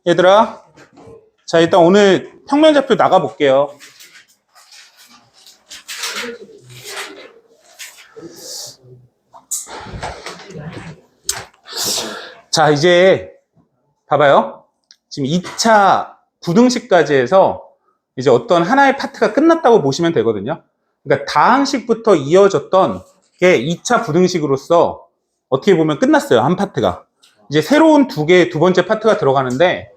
얘들아. 자, 일단 오늘 평면좌표 나가볼게요. 자, 이제 봐봐요. 지금 2차 부등식까지 해서 이제 어떤 하나의 파트가 끝났다고 보시면 되거든요. 그러니까 다항식부터 이어졌던 게 2차 부등식으로서 어떻게 보면 끝났어요. 한 파트가. 이제 새로운 두 번째 파트가 들어가는데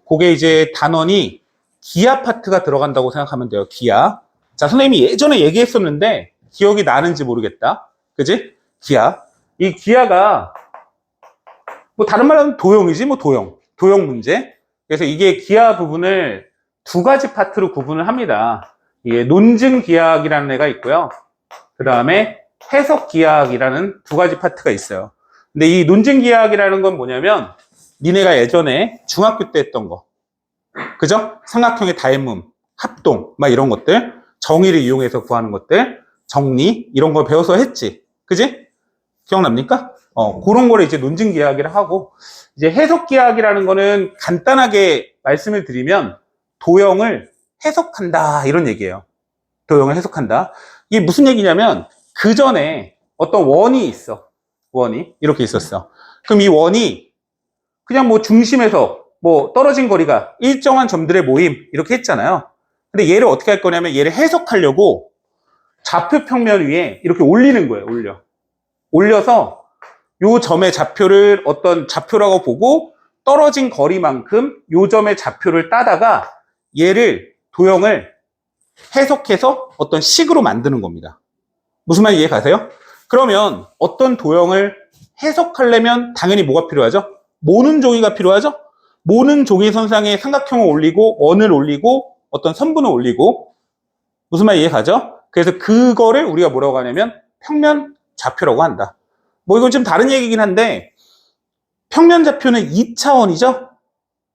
그게 이제 단원이 기하 파트가 들어간다고 생각하면 돼요. 기하. 자, 선생님이 예전에 얘기했었는데 기억이 나는지 모르겠다. 그지? 기하. 이 기하가 뭐 다른 말로 하면 도형이지, 뭐 도형 문제. 그래서 이게 기하 부분을 두 가지 파트로 구분을 합니다. 이게 논증 기하학이라는 애가 있고요. 그 다음에 해석 기하학이라는 두 가지 파트가 있어요. 근데 이 논증 기하학이라는 건 뭐냐면 니네가 예전에 중학교 때 했던 거, 그죠? 삼각형의 닮음, 합동, 막 이런 것들, 정의를 이용해서 구하는 것들, 정리 이런 거 배워서 했지, 그지? 기억납니까? 그런 거를 이제 논증 기하학이라 하고, 이제 해석 기하학이라는 거는 간단하게 말씀을 드리면 도형을 해석한다 이런 얘기예요. 도형을 해석한다. 이게 무슨 얘기냐면 그 전에 어떤 원이 있어. 원이 이렇게 있었어. 그럼 이 원이 그냥 뭐 중심에서 뭐 떨어진 거리가 일정한 점들의 모임 이렇게 했잖아요. 근데 얘를 어떻게 할 거냐면 얘를 해석하려고 좌표 평면 위에 이렇게 올리는 거예요. 올려서 요 점의 좌표를 어떤 좌표라고 보고 떨어진 거리만큼 요 점의 좌표를 따다가 얘를 도형을 해석해서 어떤 식으로 만드는 겁니다. 무슨 말인지 이해 가세요? 그러면 어떤 도형을 해석하려면 당연히 뭐가 필요하죠? 모는 종이가 필요하죠? 모는 종이 선상에 삼각형을 올리고 원을 올리고 어떤 선분을 올리고, 무슨 말인지 이해 가죠? 그래서 그거를 우리가 뭐라고 하냐면 평면 좌표라고 한다. 뭐 이건 좀 다른 얘기긴 한데 평면 좌표는 2차원이죠?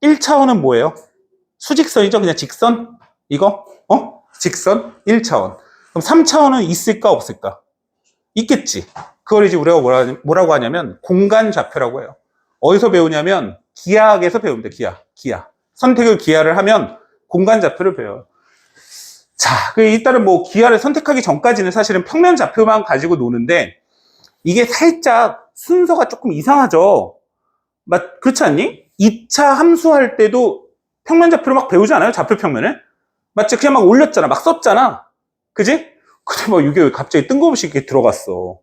1차원은 뭐예요? 수직선이죠? 그냥 직선? 이거? 직선? 1차원. 그럼 3차원은 있을까 없을까? 있겠지. 그걸 이제 우리가 뭐라고 하냐면 공간 좌표라고 해요. 어디서 배우냐면 기하학에서 배웁니다. 기하. 선택을 기하를 하면 공간 좌표를 배워요. 자, 일단은 뭐 기하를 선택하기 전까지는 사실은 평면 좌표만 가지고 노는데 이게 살짝 순서가 조금 이상하죠. 그렇지 않니? 2차 함수할 때도 평면 좌표를 막 배우지 않아요? 좌표 평면을? 맞지? 그냥 막 올렸잖아. 막 썼잖아. 그지? 근데 뭐 이게 왜 갑자기 뜬금없이 이렇게 들어갔어.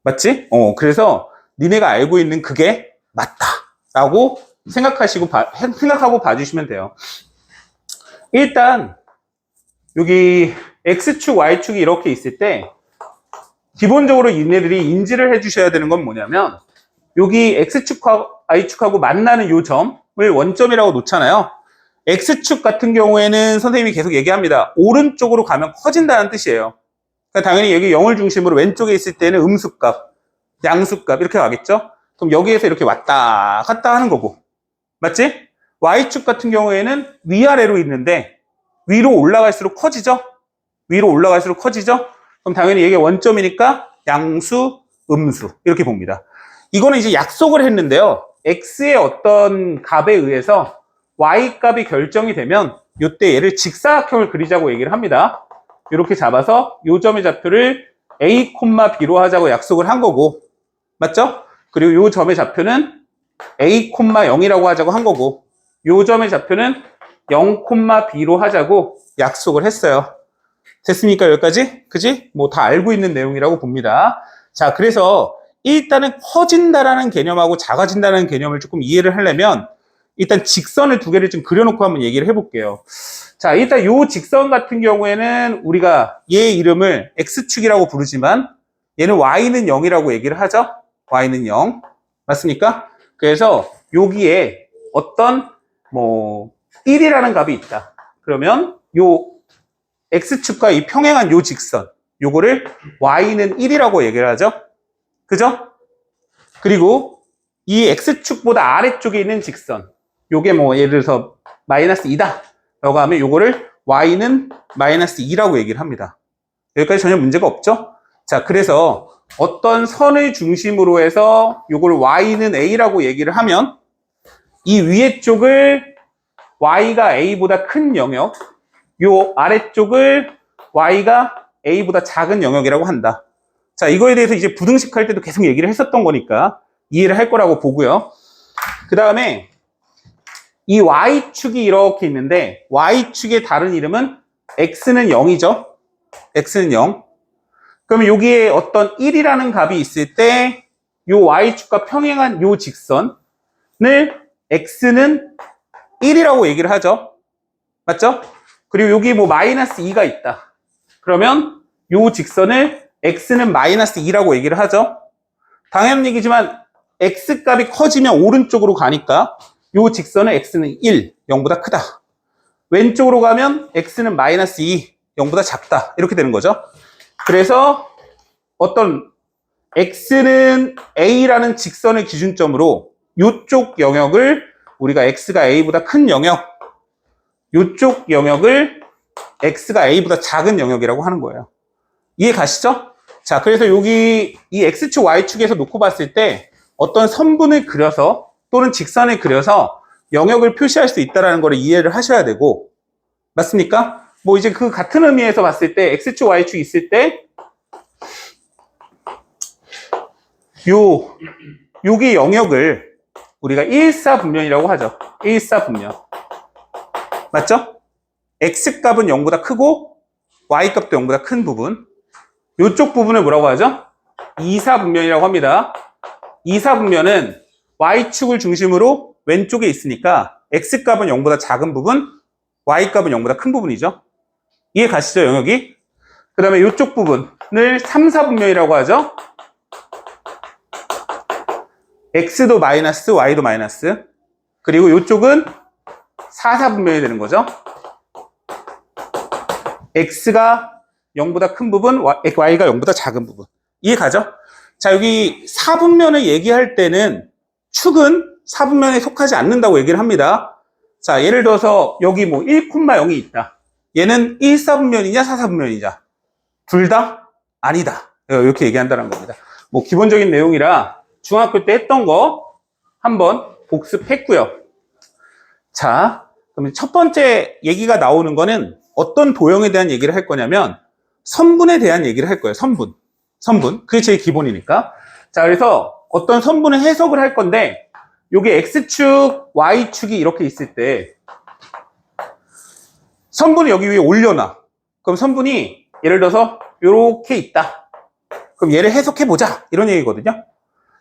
맞지? 그래서 니네가 알고 있는 그게 맞다라고 생각하고 봐주시면 돼요. 일단 여기 X축, Y축이 이렇게 있을 때 기본적으로 얘네들이 인지를 해주셔야 되는 건 뭐냐면 여기 X축하고 Y축하고 만나는 요 점을 원점이라고 놓잖아요. X축 같은 경우에는 선생님이 계속 얘기합니다. 오른쪽으로 가면 커진다는 뜻이에요. 그러니까 당연히 여기 0을 중심으로 왼쪽에 있을 때는 음수값, 양수값 이렇게 가겠죠? 그럼 여기에서 이렇게 왔다 갔다 하는 거고. 맞지? Y축 같은 경우에는 위아래로 있는데 위로 올라갈수록 커지죠? 그럼 당연히 이게 원점이니까 양수, 음수 이렇게 봅니다. 이거는 이제 약속을 했는데요. X의 어떤 값에 의해서 Y 값이 결정이 되면 이때 얘를 직사각형을 그리자고 얘기를 합니다. 이렇게 잡아서 이 점의 좌표를 A, B로 하자고 약속을 한 거고, 맞죠? 그리고 이 점의 좌표는 A, 0이라고 하자고 한 거고, 이 점의 좌표는 0, B로 하자고 약속을 했어요. 됐습니까? 여기까지? 그지? 뭐 다 알고 있는 내용이라고 봅니다. 자, 그래서 일단은 커진다라는 개념하고 작아진다는 개념을 조금 이해를 하려면 일단 직선을 두 개를 좀 그려놓고 한번 얘기를 해볼게요. 자, 일단 요 직선 같은 경우에는 우리가 얘 이름을 X축이라고 부르지만 얘는 Y는 0이라고 얘기를 하죠. Y는 0. 맞습니까? 그래서 여기에 어떤 1이라는 값이 있다. 그러면 요 X축과 이 평행한 요 직선, 요거를 Y는 1이라고 얘기를 하죠. 그죠? 그리고 이 X축보다 아래쪽에 있는 직선, 요게 예를 들어서 마이너스 2다 라고 하면 요거를 Y는 마이너스 2라고 얘기를 합니다. 여기까지 전혀 문제가 없죠? 자, 그래서 어떤 선을 중심으로 해서 이걸 y는 a라고 얘기를 하면 이 위에 쪽을 y가 a보다 큰 영역, 요 아래쪽을 y가 a보다 작은 영역이라고 한다. 자, 이거에 대해서 이제 부등식 할 때도 계속 얘기를 했었던 거니까 이해를 할 거라고 보고요. 그 다음에 이 y축이 이렇게 있는데 y축의 다른 이름은 x는 0이죠. x는 0. 그러면 여기에 어떤 1이라는 값이 있을 때 요 y축과 평행한 요 직선을 x는 1이라고 얘기를 하죠. 맞죠? 그리고 여기 뭐 마이너스 2가 있다. 그러면 요 직선을 x는 마이너스 2라고 얘기를 하죠. 당연한 얘기지만 x 값이 커지면 오른쪽으로 가니까 요 직선은 x는 1, 0보다 크다. 왼쪽으로 가면 x는 마이너스 2, 0보다 작다. 이렇게 되는 거죠. 그래서 어떤 x는 a라는 직선을 기준점으로 요쪽 영역을 우리가 x가 a보다 큰 영역, 요쪽 영역을 x가 a보다 작은 영역이라고 하는 거예요. 이해 가시죠? 자, 그래서 여기 이 x축, y축에서 놓고 봤을 때 어떤 선분을 그려서 또는 직선을 그려서 영역을 표시할 수 있다는 걸 이해를 하셔야 되고, 맞습니까? 뭐 이제 그 같은 의미에서 봤을 때 x축, y축 있을 때 요기 영역을 우리가 일사분면이라고 하죠. 일사분면. 맞죠? x값은 0보다 크고 y값도 0보다 큰 부분. 요쪽 부분을 뭐라고 하죠? 이사분면이라고 합니다. 이사분면은 y축을 중심으로 왼쪽에 있으니까 x값은 0보다 작은 부분, y값은 0보다 큰 부분이죠. 이해 가시죠, 영역이? 그 다음에 요쪽 부분을 3사분면이라고 하죠. x도 마이너스, y도 마이너스. 그리고 요쪽은 4사분면이 되는 거죠. x가 0보다 큰 부분, y가 0보다 작은 부분. 이해 가죠? 자, 여기 사분면을 얘기할 때는 축은 사분면에 속하지 않는다고 얘기를 합니다. 자, 예를 들어서 여기 뭐 1,0이 있다. 얘는 1사분면이냐 4사분면이냐? 둘 다 아니다. 이렇게 얘기한다는 겁니다. 뭐 기본적인 내용이라 중학교 때 했던 거 한번 복습했고요. 자, 그러면 첫 번째 얘기가 나오는 거는 어떤 도형에 대한 얘기를 할 거냐면 선분에 대한 얘기를 할 거예요. 선분. 그게 제일 기본이니까. 자, 그래서 어떤 선분을 해석을 할 건데 요게 x축, y축이 이렇게 있을 때 선분을 여기 위에 올려놔. 그럼 선분이 예를 들어서 요렇게 있다. 그럼 얘를 해석해보자. 이런 얘기거든요.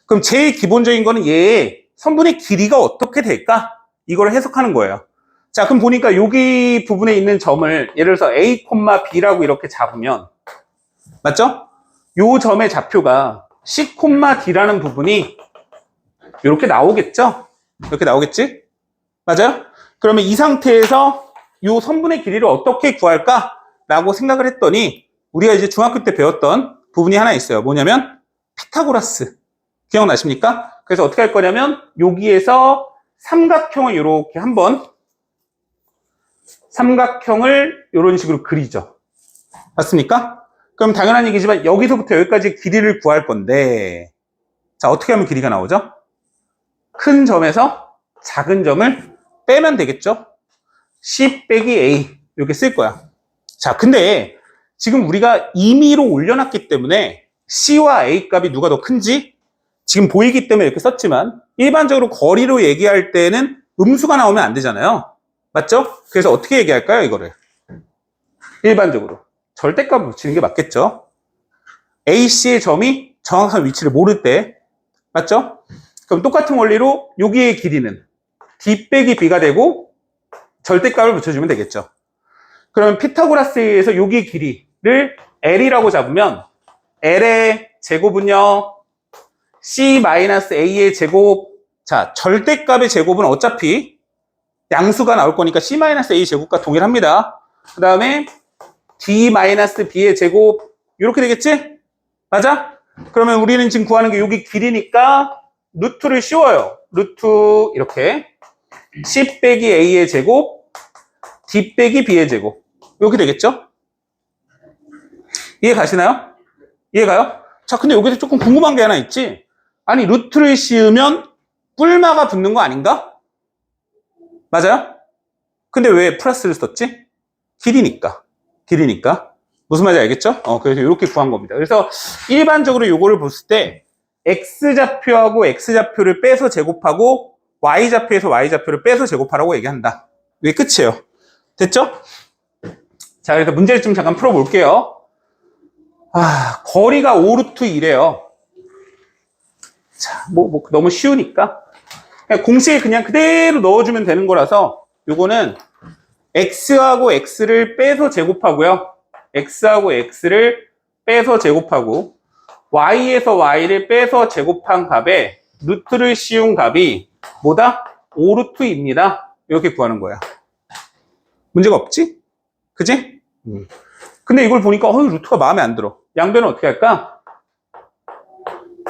그럼 제일 기본적인 거는 얘의 선분의 길이가 어떻게 될까? 이걸 해석하는 거예요. 자, 그럼 보니까 여기 부분에 있는 점을 예를 들어서 A, B라고 이렇게 잡으면 맞죠? 요 점의 좌표가 C, D라는 부분이 이렇게 나오겠죠? 이렇게 나오겠지? 맞아요? 그러면 이 상태에서 요 선분의 길이를 어떻게 구할까? 라고 생각을 했더니 우리가 이제 중학교 때 배웠던 부분이 하나 있어요. 뭐냐면 피타고라스. 기억나십니까? 그래서 어떻게 할 거냐면 여기에서 삼각형을 이렇게 한번 삼각형을 이런 식으로 그리죠. 맞습니까? 그럼 당연한 얘기지만 여기서부터 여기까지 길이를 구할 건데 자, 어떻게 하면 길이가 나오죠? 큰 점에서 작은 점을 빼면 되겠죠? C 빼기 A 이렇게 쓸 거야. 자, 근데 지금 우리가 임의로 올려놨기 때문에 C와 A 값이 누가 더 큰지 지금 보이기 때문에 이렇게 썼지만 일반적으로 거리로 얘기할 때는 음수가 나오면 안 되잖아요. 맞죠? 그래서 어떻게 얘기할까요, 이거를? 일반적으로 절대값을 붙이는 게 맞겠죠? AC의 점이 정확한 위치를 모를 때 맞죠? 그럼 똑같은 원리로 여기의 길이는 D 빼기 B가 되고 절대값을 붙여주면 되겠죠. 그러면 피타고라스에서 여기의 길이를 L이라고 잡으면 L의 제곱은요 C-A의 제곱. 자, 절대값의 제곱은 어차피 양수가 나올 거니까 C-A 제곱과 동일합니다. 그 다음에 D-B의 제곱 이렇게 되겠지? 맞아? 그러면 우리는 지금 구하는 게 여기 길이니까 루트를 씌워요. 루트 이렇게 C 빼기 A의 제곱 D 빼기 B의 제곱 이렇게 되겠죠? 이해 가시나요? 이해 가요? 자, 근데 여기서 조금 궁금한 게 하나 있지? 아니, 루트를 씌우면 뿔마가 붙는 거 아닌가? 맞아요? 근데 왜 플러스를 썼지? 길이니까. 길이니까. 무슨 말인지 알겠죠? 그래서 이렇게 구한 겁니다. 그래서 일반적으로 요거를 봤을 때 X좌표하고 X좌표를 빼서 제곱하고 Y좌표에서 Y좌표를 빼서 제곱하라고 얘기한다. 이게 끝이에요. 됐죠? 자, 그래서 문제를 좀 잠깐 풀어볼게요. 거리가 5루트 2래요. 자, 너무 쉬우니까. 그냥 공식에 그냥 그대로 넣어주면 되는 거라서 요거는 X하고 X를 빼서 제곱하고요. X하고 X를 빼서 제곱하고 Y에서 Y를 빼서 제곱한 값에 루트를 씌운 값이 뭐다? 5루트입니다. 이렇게 구하는 거야. 문제가 없지? 그지? 근데 이걸 보니까 루트가 마음에 안 들어. 양변은 어떻게 할까?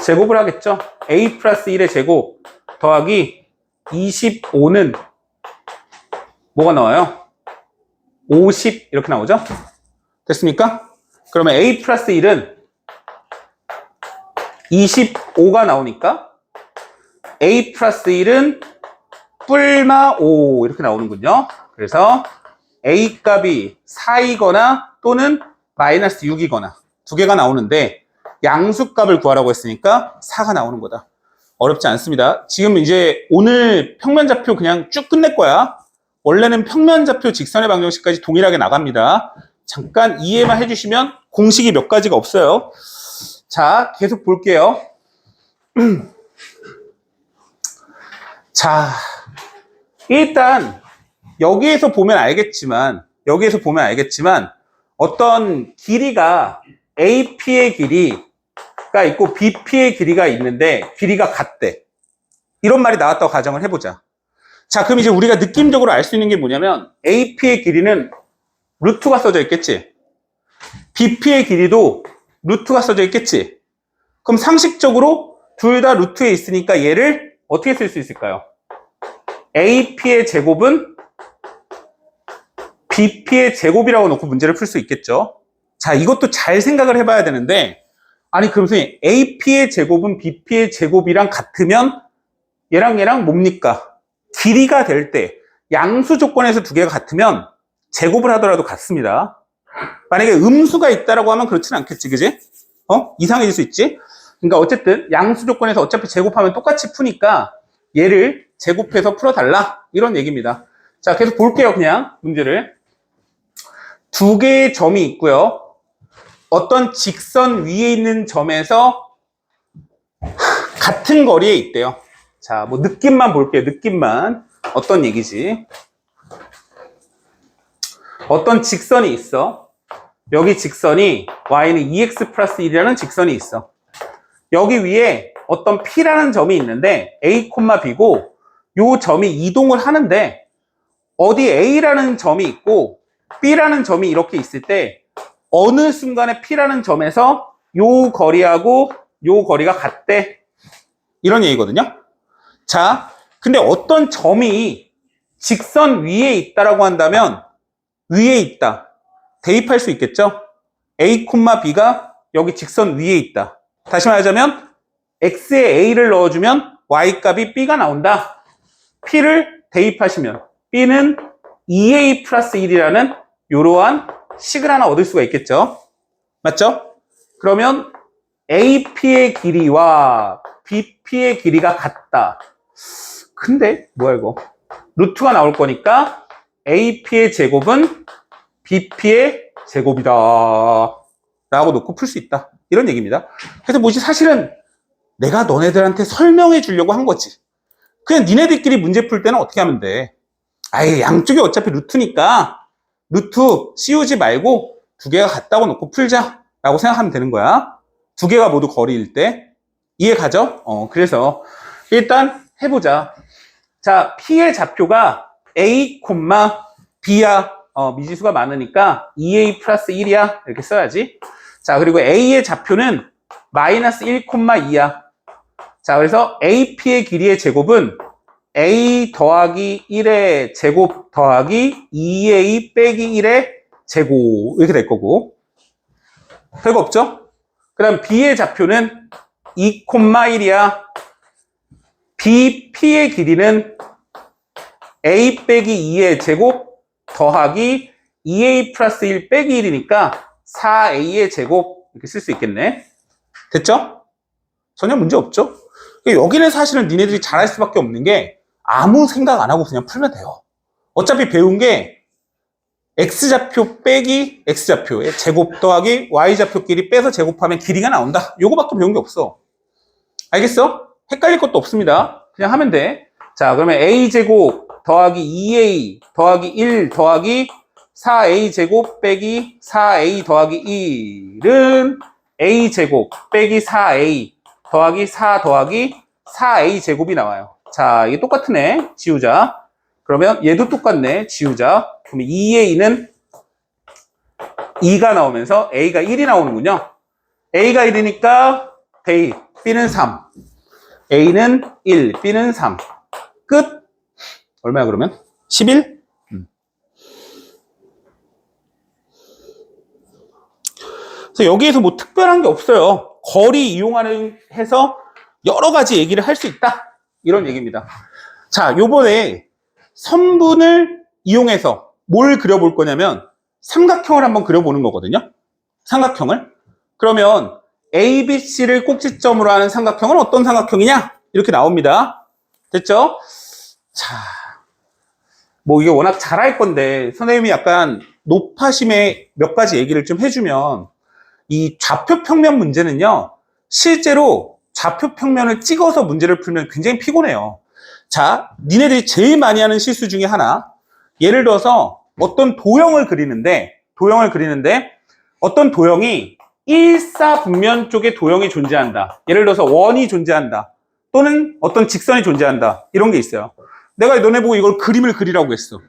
제곱을 하겠죠. A 플러스 1의 제곱 더하기 25는 뭐가 나와요? 50 이렇게 나오죠? 됐습니까? 그러면 A 플러스 1은 25가 나오니까 A 플러스 1은 뿔마 5 이렇게 나오는군요. 그래서 A 값이 4이거나 또는 마이너스 6이거나 두 개가 나오는데 양수값을 구하라고 했으니까 4가 나오는 거다. 어렵지 않습니다. 지금 이제 오늘 평면좌표 그냥 쭉 끝낼 거야. 원래는 평면좌표 직선의 방정식까지 동일하게 나갑니다. 잠깐 이해만 해주시면 공식이 몇 가지가 없어요. 자, 계속 볼게요. 자, 일단 여기에서 보면 알겠지만 어떤 길이가 AP의 길이가 있고 BP의 길이가 있는데 길이가 같대. 이런 말이 나왔다고 가정을 해보자. 자, 그럼 이제 우리가 느낌적으로 알 수 있는 게 뭐냐면 AP의 길이는 루트가 써져 있겠지. BP의 길이도 루트가 써져 있겠지. 그럼 상식적으로 둘 다 루트에 있으니까 얘를 어떻게 쓸 수 있을까요? AP의 제곱은 BP의 제곱이라고 놓고 문제를 풀 수 있겠죠. 자, 이것도 잘 생각을 해봐야 되는데, 아니, 그럼 선생님, AP의 제곱은 BP의 제곱이랑 같으면 얘랑 뭡니까? 길이가 될 때, 양수 조건에서 두 개가 같으면 제곱을 하더라도 같습니다. 만약에 음수가 있다라고 하면 그렇지는 않겠지, 그지? 이상해질 수 있지? 그러니까 어쨌든 양수 조건에서 어차피 제곱하면 똑같이 푸니까 얘를 제곱해서 풀어달라. 이런 얘기입니다. 자, 계속 볼게요, 그냥 문제를. 두 개의 점이 있고요. 어떤 직선 위에 있는 점에서 같은 거리에 있대요. 자, 뭐 느낌만 볼게요. 느낌만. 어떤 얘기지? 어떤 직선이 있어. 여기 직선이 y는 2x 플러스 1이라는 직선이 있어. 여기 위에 어떤 P라는 점이 있는데 A, B고 요 점이 이동을 하는데 어디 A라는 점이 있고 B라는 점이 이렇게 있을 때 어느 순간에 P라는 점에서 요 거리하고 요 거리가 같대. 이런 얘기거든요. 자, 근데 어떤 점이 직선 위에 있다라고 한다면 위에 있다. 대입할 수 있겠죠? A, B가 여기 직선 위에 있다. 다시 말하자면 X에 A를 넣어주면 Y 값이 B가 나온다. P를 대입하시면 B는 2A 플러스 1이라는 이러한 식을 하나 얻을 수가 있겠죠. 맞죠? 그러면 AP의 길이와 BP의 길이가 같다. 근데 뭐야 이거? 루트가 나올 거니까 AP의 제곱은 BP의 제곱이다 라고 놓고 풀 수 있다. 이런 얘기입니다. 그래서 뭐지 사실은 내가 너네들한테 설명해 주려고 한 거지. 그냥 니네들끼리 문제 풀 때는 어떻게 하면 돼? 아예 양쪽이 어차피 루트니까 루트 씌우지 말고 두 개가 같다고 놓고 풀자 라고 생각하면 되는 거야. 두 개가 모두 거리일 때. 이해 가죠? 그래서 일단 해보자. 자, P의 좌표가 A, B야. 미지수가 많으니까 2A 플러스 1이야. 이렇게 써야지. 자, 그리고 A의 좌표는 마이너스 1, 2야. 자, 그래서 AP의 길이의 제곱은 A 더하기 1의 제곱 더하기 2A 빼기 1의 제곱. 이렇게 될 거고. 별거 없죠? 그 다음 B의 좌표는 2,1이야. B, P의 길이는 A 빼기 2의 제곱 더하기 2A 플러스 1 빼기 1이니까 4A의 제곱 이렇게 쓸 수 있겠네. 됐죠? 전혀 문제 없죠? 여기는 사실은 니네들이 잘할 수밖에 없는 게 아무 생각 안 하고 그냥 풀면 돼요. 어차피 배운 게 X좌표 빼기 X좌표의 제곱 더하기 Y좌표끼리 빼서 제곱하면 길이가 나온다. 요거밖에 배운 게 없어. 알겠어? 헷갈릴 것도 없습니다. 그냥 하면 돼. 자, 그러면 A제곱 더하기 2A 더하기 1 더하기 4A제곱 빼기 4A 더하기 1은 A제곱 빼기 4A 더하기 4 더하기 4A제곱이 나와요. 자, 이게 똑같으네. 지우자. 그러면 얘도 똑같네. 지우자. 그러면 2A는 2가 나오면서 A가 1이 나오는군요. A가 1이니까 대입. B는 3. A는 1, B는 3. 끝. 얼마야 그러면? 11? 그래서 여기에서 뭐 특별한 게 없어요. 거리 이용하는 해서 여러 가지 얘기를 할 수 있다. 이런 얘기입니다. 자, 요번에 선분을 이용해서 뭘 그려볼 거냐면 삼각형을 한번 그려보는 거거든요. 삼각형을. 그러면 A, B, C를 꼭지점으로 하는 삼각형은 어떤 삼각형이냐? 이렇게 나옵니다. 됐죠? 자, 뭐 이게 워낙 잘할 건데 선생님이 약간 높아심에 몇 가지 얘기를 좀 해주면 이 좌표평면 문제는요, 실제로 좌표평면을 찍어서 문제를 풀면 굉장히 피곤해요. 자, 니네들이 제일 많이 하는 실수 중에 하나, 예를 들어서 어떤 도형을 그리는데 어떤 도형이 일사분면 쪽에 도형이 존재한다. 예를 들어서 원이 존재한다. 또는 어떤 직선이 존재한다. 이런 게 있어요. 내가 너네 보고 이걸 그림을 그리라고 했어.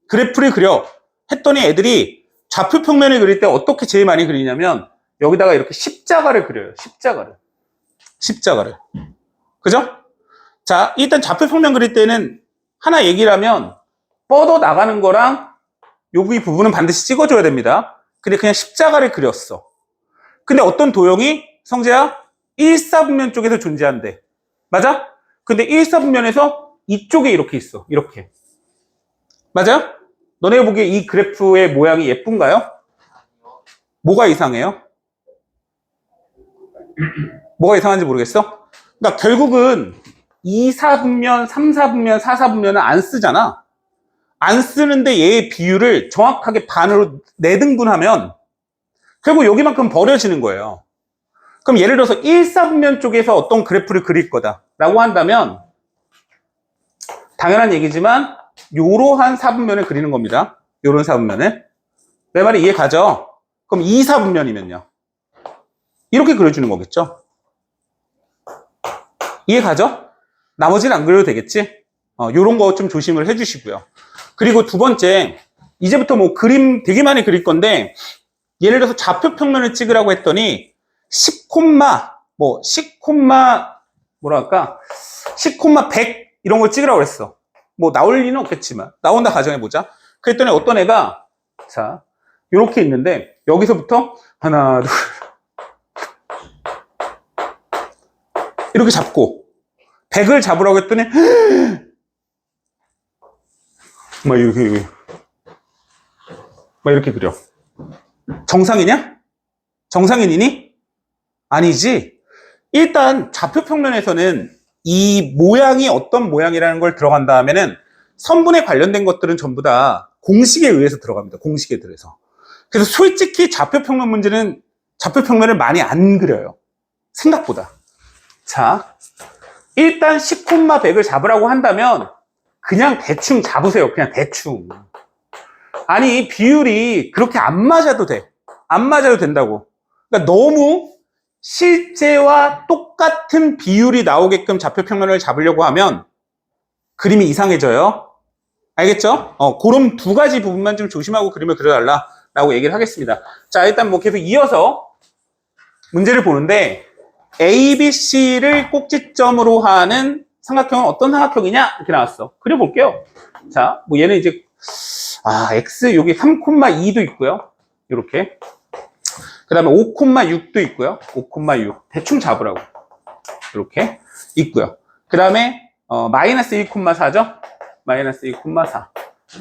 그래프를 그려. 했더니 애들이 좌표평면을 그릴 때 어떻게 제일 많이 그리냐면 여기다가 이렇게 십자가를 그려요. 십자가를. 그죠? 자, 일단 좌표평면 그릴 때는 하나 얘기를 하면 뻗어 나가는 거랑 여기 부분은 반드시 찍어줘야 됩니다. 근데 그냥 십자가를 그렸어. 근데 어떤 도형이 성재야? 일사분면 쪽에서 존재한대. 맞아? 근데 일사분면에서 이쪽에 이렇게 있어. 이렇게. 맞아요? 너네가 보기에 이 그래프의 모양이 예쁜가요? 뭐가 이상해요? 뭐가 이상한지 모르겠어? 그러니까 결국은 2사분면, 3사분면, 4사분면은 안 쓰잖아. 안 쓰는데 얘의 비율을 정확하게 반으로 4등분하면 결국 여기만큼 버려지는 거예요. 그럼 예를 들어서 1사분면 쪽에서 어떤 그래프를 그릴 거다 라고 한다면 당연한 얘기지만 요러한 사분면을 그리는 겁니다. 요런 사분면을. 내 말이 이해 가죠? 그럼 2사분면이면요. 이렇게 그려주는 거겠죠? 이해 가죠? 나머지는 안 그려도 되겠지? 요런 거 좀 조심을 해주시고요. 그리고 두 번째, 이제부터 뭐 그림 되게 많이 그릴 건데 예를 들어서 좌표평면을 찍으라고 했더니 10, 뭐랄까 10, 100 이런 걸 찍으라고 그랬어. 뭐 나올 리는 없겠지만 나온다 가정해보자. 그랬더니 어떤 애가 자 이렇게 있는데 여기서부터 하나, 둘 이렇게 잡고 100을 잡으라고 했더니 막 이렇게 그려. 정상이냐? 정상인이니? 아니지. 일단 좌표평면에서는 이 모양이 어떤 모양이라는 걸 들어간 다음에는 선분에 관련된 것들은 전부 다 공식에 의해서 들어갑니다. 공식에 들어서. 그래서 솔직히 좌표평면 문제는 좌표평면을 많이 안 그려요. 생각보다. 자, 일단 10, 100을 잡으라고 한다면 그냥 대충 잡으세요. 그냥 대충. 아니 비율이 그렇게 안 맞아도 돼. 안 맞아도 된다고. 그러니까 너무 실제와 똑같은 비율이 나오게끔 좌표평면을 잡으려고 하면 그림이 이상해져요. 알겠죠? 그런 두 가지 부분만 좀 조심하고 그림을 그려달라고 얘기를 하겠습니다. 자, 일단 뭐 계속 이어서 문제를 보는데 A, B, C를 꼭지점으로 하는 삼각형은 어떤 삼각형이냐? 이렇게 나왔어. 그려볼게요. 자, 뭐 얘는 이제 X 여기 3,2도 있고요. 이렇게. 그 다음에 5,6도 있고요. 5,6 대충 잡으라고 이렇게 있고요. 그 다음에 마이너스 1,4죠. 마이너스 1,4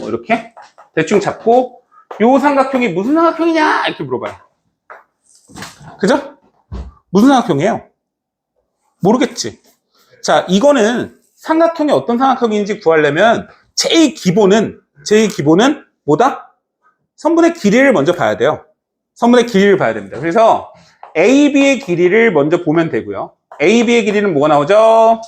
뭐 이렇게 대충 잡고 요 삼각형이 무슨 삼각형이냐 이렇게 물어봐요. 그죠? 무슨 삼각형이에요? 모르겠지. 자, 이거는 삼각형이 어떤 삼각형인지 구하려면 제일 기본은 뭐다? 선분의 길이를 먼저 봐야 돼요. 선분의 길이를 봐야 됩니다. 그래서 AB의 길이를 먼저 보면 되고요. AB의 길이는 뭐가 나오죠?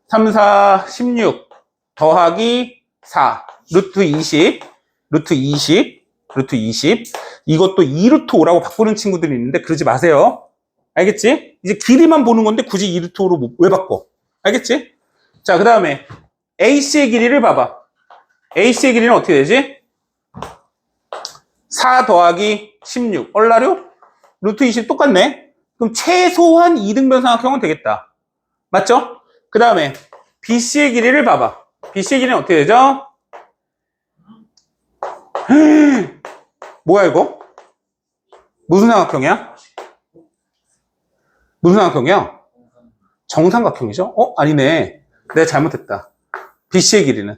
3, 4, 16 더하기 4 루트 20 루트 20 루트 20 이것도 2루트 5라고 바꾸는 친구들이 있는데 그러지 마세요. 알겠지? 이제 길이만 보는 건데 굳이 2루트 5로 왜 바꿔? 알겠지? 자, 그 다음에 AC의 길이를 봐봐. AC의 길이는 어떻게 되지? 4 더하기 16 얼라류? 루트 20 똑같네. 그럼 최소한 2등변 삼각형은 되겠다. 맞죠? 그 다음에 BC의 길이를 봐봐. BC의 길이는 어떻게 되죠? 뭐야 이거? 무슨 삼각형이야? 무슨 삼각형이야? 정삼각형이죠? 아니네. 내가 잘못했다. BC의 길이는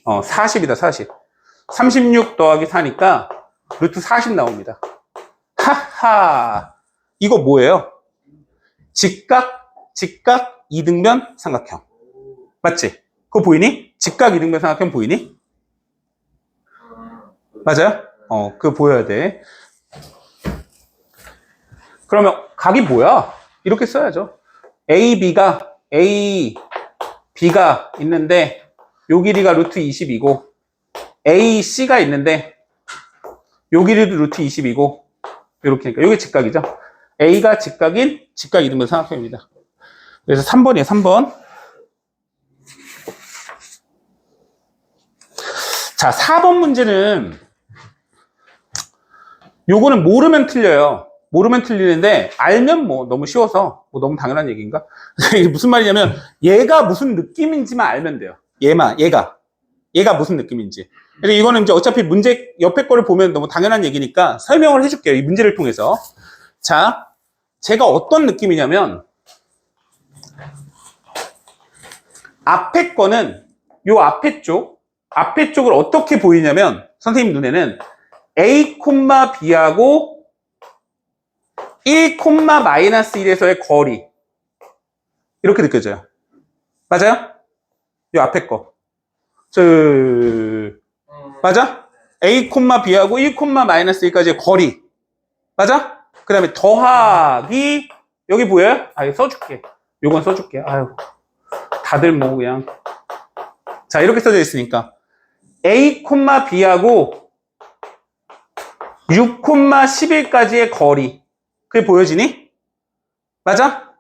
40이다 40. 36 더하기 4니까 루트 40 나옵니다. 하하. 이거 뭐예요? 직각 2등변 삼각형. 맞지? 그거 보이니? 직각 2등변 삼각형 보이니? 맞아요? 그거 보여야 돼. 그러면 각이 뭐야? 이렇게 써야죠. AB가 있는데 요 길이가 루트 20이고 AC가 있는데 요 길이도 루트 20이고 이렇게니까 이게 직각이죠. A가 직각인 직각 이등변 삼각형입니다. 그래서 3번이에요. 3번. 자, 4번 문제는 요거는 모르면 틀려요. 모르면 틀리는데 알면 뭐 너무 쉬워서 뭐 너무 당연한 얘기인가? 이게 무슨 말이냐면 얘가 무슨 느낌인지만 알면 돼요. 얘가 무슨 느낌인지. 그래서 이거는 이제 어차피 문제 옆에 거를 보면 너무 당연한 얘기니까 설명을 해줄게요. 이 문제를 통해서. 자, 제가 어떤 느낌이냐면 앞에 거는 요 앞에 쪽을 어떻게 보이냐면 선생님 눈에는 A, B하고 1,-1에서의 거리 이렇게 느껴져요. 맞아요? 요 앞에 거. 맞아? A, B하고 1,-1까지의 거리. 맞아? 그 다음에 더하기 여기 보여요? 써줄게. 요건 써줄게. 아유, 다들 뭐 그냥. 자, 이렇게 써져 있으니까 A, B하고 6,11까지의 거리. 그게 보여지니? 맞아?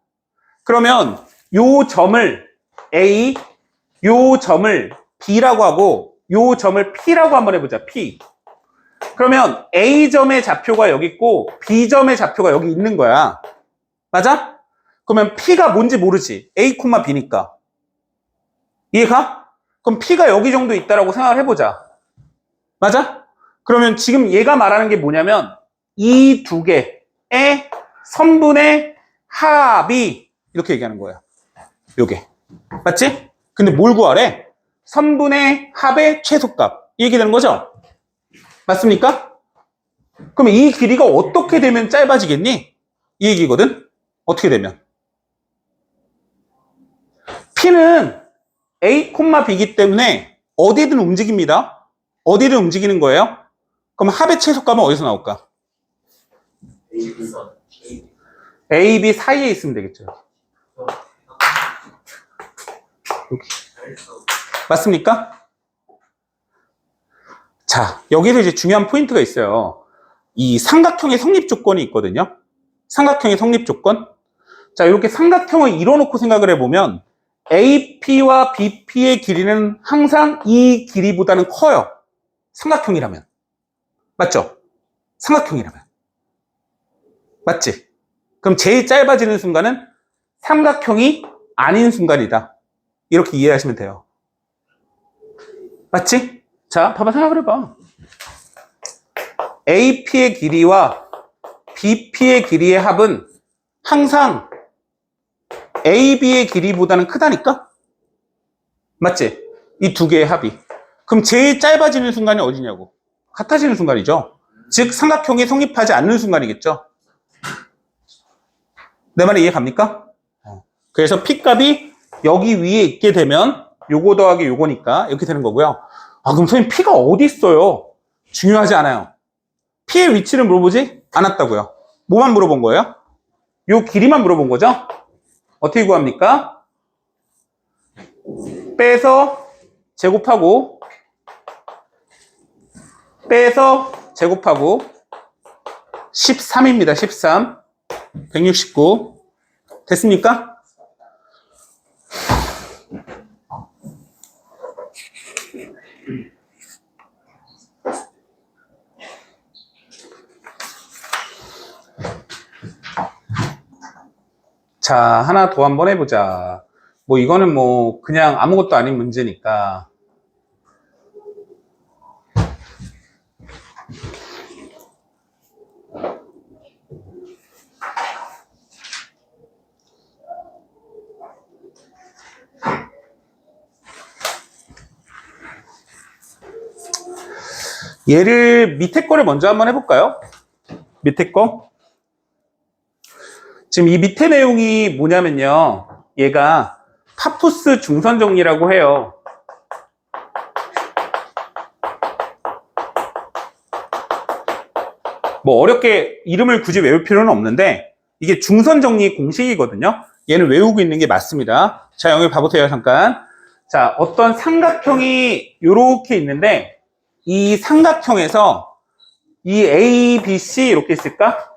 그러면 요 점을 A, 요 점을 B라고 하고 요 점을 P라고 한번 해보자. P. 그러면 A점의 좌표가 여기 있고 B점의 좌표가 여기 있는 거야. 맞아? 그러면 P가 뭔지 모르지. A, B니까. 이해가? 그럼 P가 여기 정도 있다라고 생각을 해보자. 맞아? 그러면 지금 얘가 말하는 게 뭐냐면 이 두 개의 선분의 합이 이렇게 얘기하는 거야. 요게. 맞지? 근데 뭘 구하래? 선분의 합의 최소값. 이 얘기 되는 거죠? 맞습니까? 그러면 이 길이가 어떻게 되면 짧아지겠니? 이 얘기거든? 어떻게 되면? P는 A, B이기 때문에 어디든 움직입니다. 어디든 움직이는 거예요. 그럼 합의 최소값은 어디서 나올까? A, B 사이에 있으면 되겠죠. 여기. 맞습니까? 자, 여기서 이제 중요한 포인트가 있어요. 이 삼각형의 성립 조건이 있거든요. 삼각형의 성립 조건. 자, 이렇게 삼각형을 이뤄놓고 생각을 해보면 AP와 BP의 길이는 항상 이 길이보다는 커요. 삼각형이라면. 맞죠? 삼각형이라면. 맞지? 그럼 제일 짧아지는 순간은 삼각형이 아닌 순간이다. 이렇게 이해하시면 돼요. 맞지? 자, 봐봐, 생각을 해봐. AP의 길이와 BP의 길이의 합은 항상 AB의 길이보다는 크다니까? 맞지? 이 두 개의 합이. 그럼 제일 짧아지는 순간이 어디냐고? 같아지는 순간이죠. 즉 삼각형이 성립하지 않는 순간이겠죠. 내 말이 이해 갑니까? 그래서 P값이 여기 위에 있게 되면 요거 더하기 요거니까 이렇게 되는 거고요. 아, 그럼 선생님 P가 어디 있어요? 중요하지 않아요. P의 위치를 물어보지 않았다고요. 뭐만 물어본 거예요? 요 길이만 물어본 거죠? 어떻게 구합니까? 빼서 제곱하고 13입니다. 13. 169. 됐습니까? 자, 하나 더 한번 해보자. 뭐 이거는 뭐 그냥 아무것도 아닌 문제니까. 얘를 밑에 거를 먼저 한번 해볼까요? 밑에 거. 지금 이 밑에 내용이 뭐냐면요. 얘가 파푸스 중선 정리라고 해요. 뭐 어렵게 이름을 굳이 외울 필요는 없는데 이게 중선 정리 공식이거든요. 얘는 외우고 있는 게 맞습니다. 자, 여기 봐보세요, 잠깐. 자, 어떤 삼각형이 이렇게 있는데 이 삼각형에서 이 A, B, C 이렇게 있을까?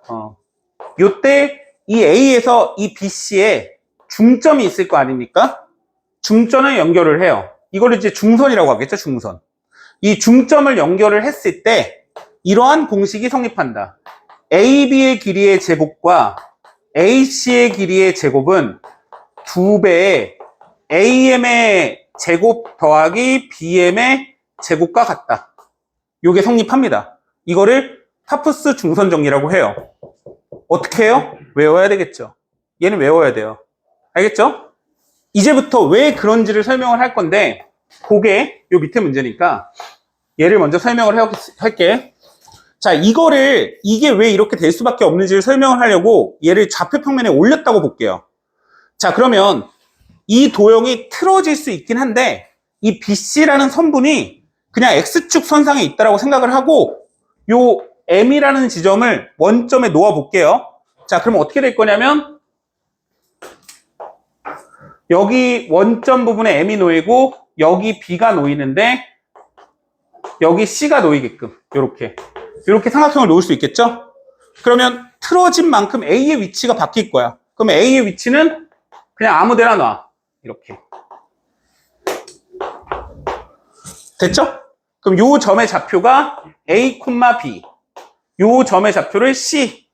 요때 이 A에서 이 BC에 중점이 있을 거 아닙니까? 중점을 연결을 해요. 이걸 이제 중선이라고 하겠죠, 중선. 이 중점을 연결을 했을 때 이러한 공식이 성립한다. AB의 길이의 제곱과 AC의 길이의 제곱은 2배의 AM의 제곱 더하기 BM의 제곱과 같다. 이게 성립합니다. 이거를 파푸스 중선 정리라고 해요. 어떻게 해요? 외워야 되겠죠. 얘는 외워야 돼요. 알겠죠? 이제부터 왜 그런지를 설명을 할 건데 그게 요 밑에 문제니까 얘를 먼저 설명을 할게. 자, 이게 왜 이렇게 될 수밖에 없는지를 설명을 하려고 얘를 좌표 평면에 올렸다고 볼게요. 자, 그러면 이 도형이 틀어질 수 있긴 한데 이 BC라는 선분이 그냥 X축 선상에 있다고 생각을 하고 요 M이라는 지점을 원점에 놓아 볼게요. 자, 그럼 어떻게 될 거냐면 여기 원점 부분에 M이 놓이고 여기 B가 놓이는데 여기 C가 놓이게끔 이렇게 삼각형을 놓을 수 있겠죠? 그러면 틀어진 만큼 A의 위치가 바뀔 거야. 그럼 A의 위치는 그냥 아무 데나 놔. 이렇게. 됐죠? 그럼 요 점의 좌표가 A, B. 요 점의 좌표를 C,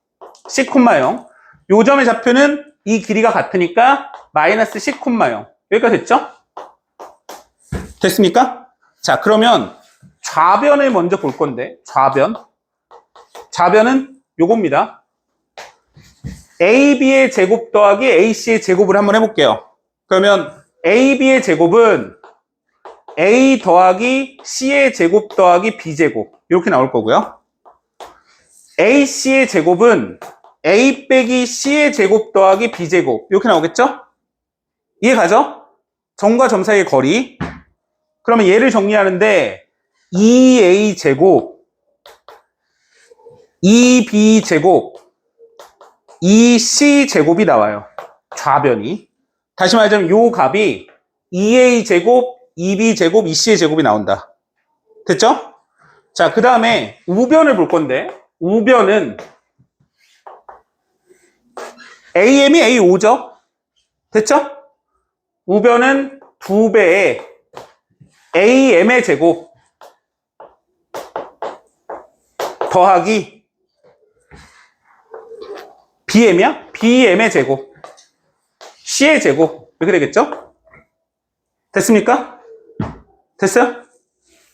C,0. 요 점의 좌표는 이 길이가 같으니까 마이너스 C, 0. 여기까지 됐죠? 됐습니까? 자, 그러면 좌변을 먼저 볼 건데, 좌변은 요겁니다. AB의 제곱 더하기 AC의 제곱을 한번 해볼게요. 그러면 AB의 제곱은 A 더하기 C의 제곱 더하기 B제곱 이렇게 나올 거고요. AC의 제곱은 A 빼기 C의 제곱 더하기 B제곱 이렇게 나오겠죠? 이해 가죠? 점과 점 사이의 거리. 그러면 얘를 정리하는데 2A 제곱 2B 제곱 2C 제곱이 나와요. 좌변이. 다시 말하자면 요 값이 2A 제곱 2B 제곱 2C의 제곱이 나온다. 됐죠? 자, 그 다음에 우변을 볼 건데 우변은 AM이 A5죠? 됐죠? 우변은 2배의 AM의 제곱 더하기 BM이야? BM의 제곱 C의 제곱 이렇게 되겠죠? 됐습니까? 됐어요?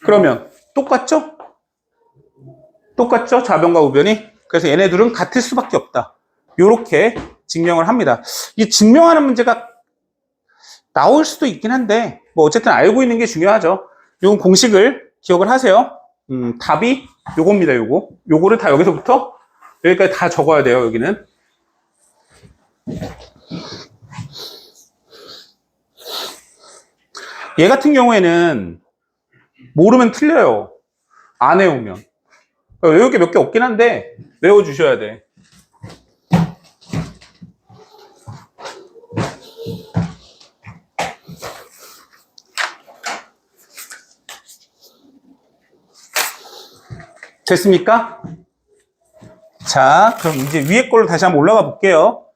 그러면 똑같죠? 똑같죠? 좌변과 우변이? 그래서 얘네들은 같을 수밖에 없다. 요렇게 증명을 합니다. 이 증명하는 문제가 나올 수도 있긴 한데 뭐 어쨌든 알고 있는 게 중요하죠. 요 공식을 기억을 하세요. 답이 요겁니다. 요거를 다 여기서부터 여기까지 다 적어야 돼요. 여기는 얘 같은 경우에는 모르면 틀려요. 안 외우면. 외울 게 몇 개 없긴 한데 외워주셔야 돼. 됐습니까? 자, 그럼 이제 위에 걸로 다시 한번 올라가 볼게요.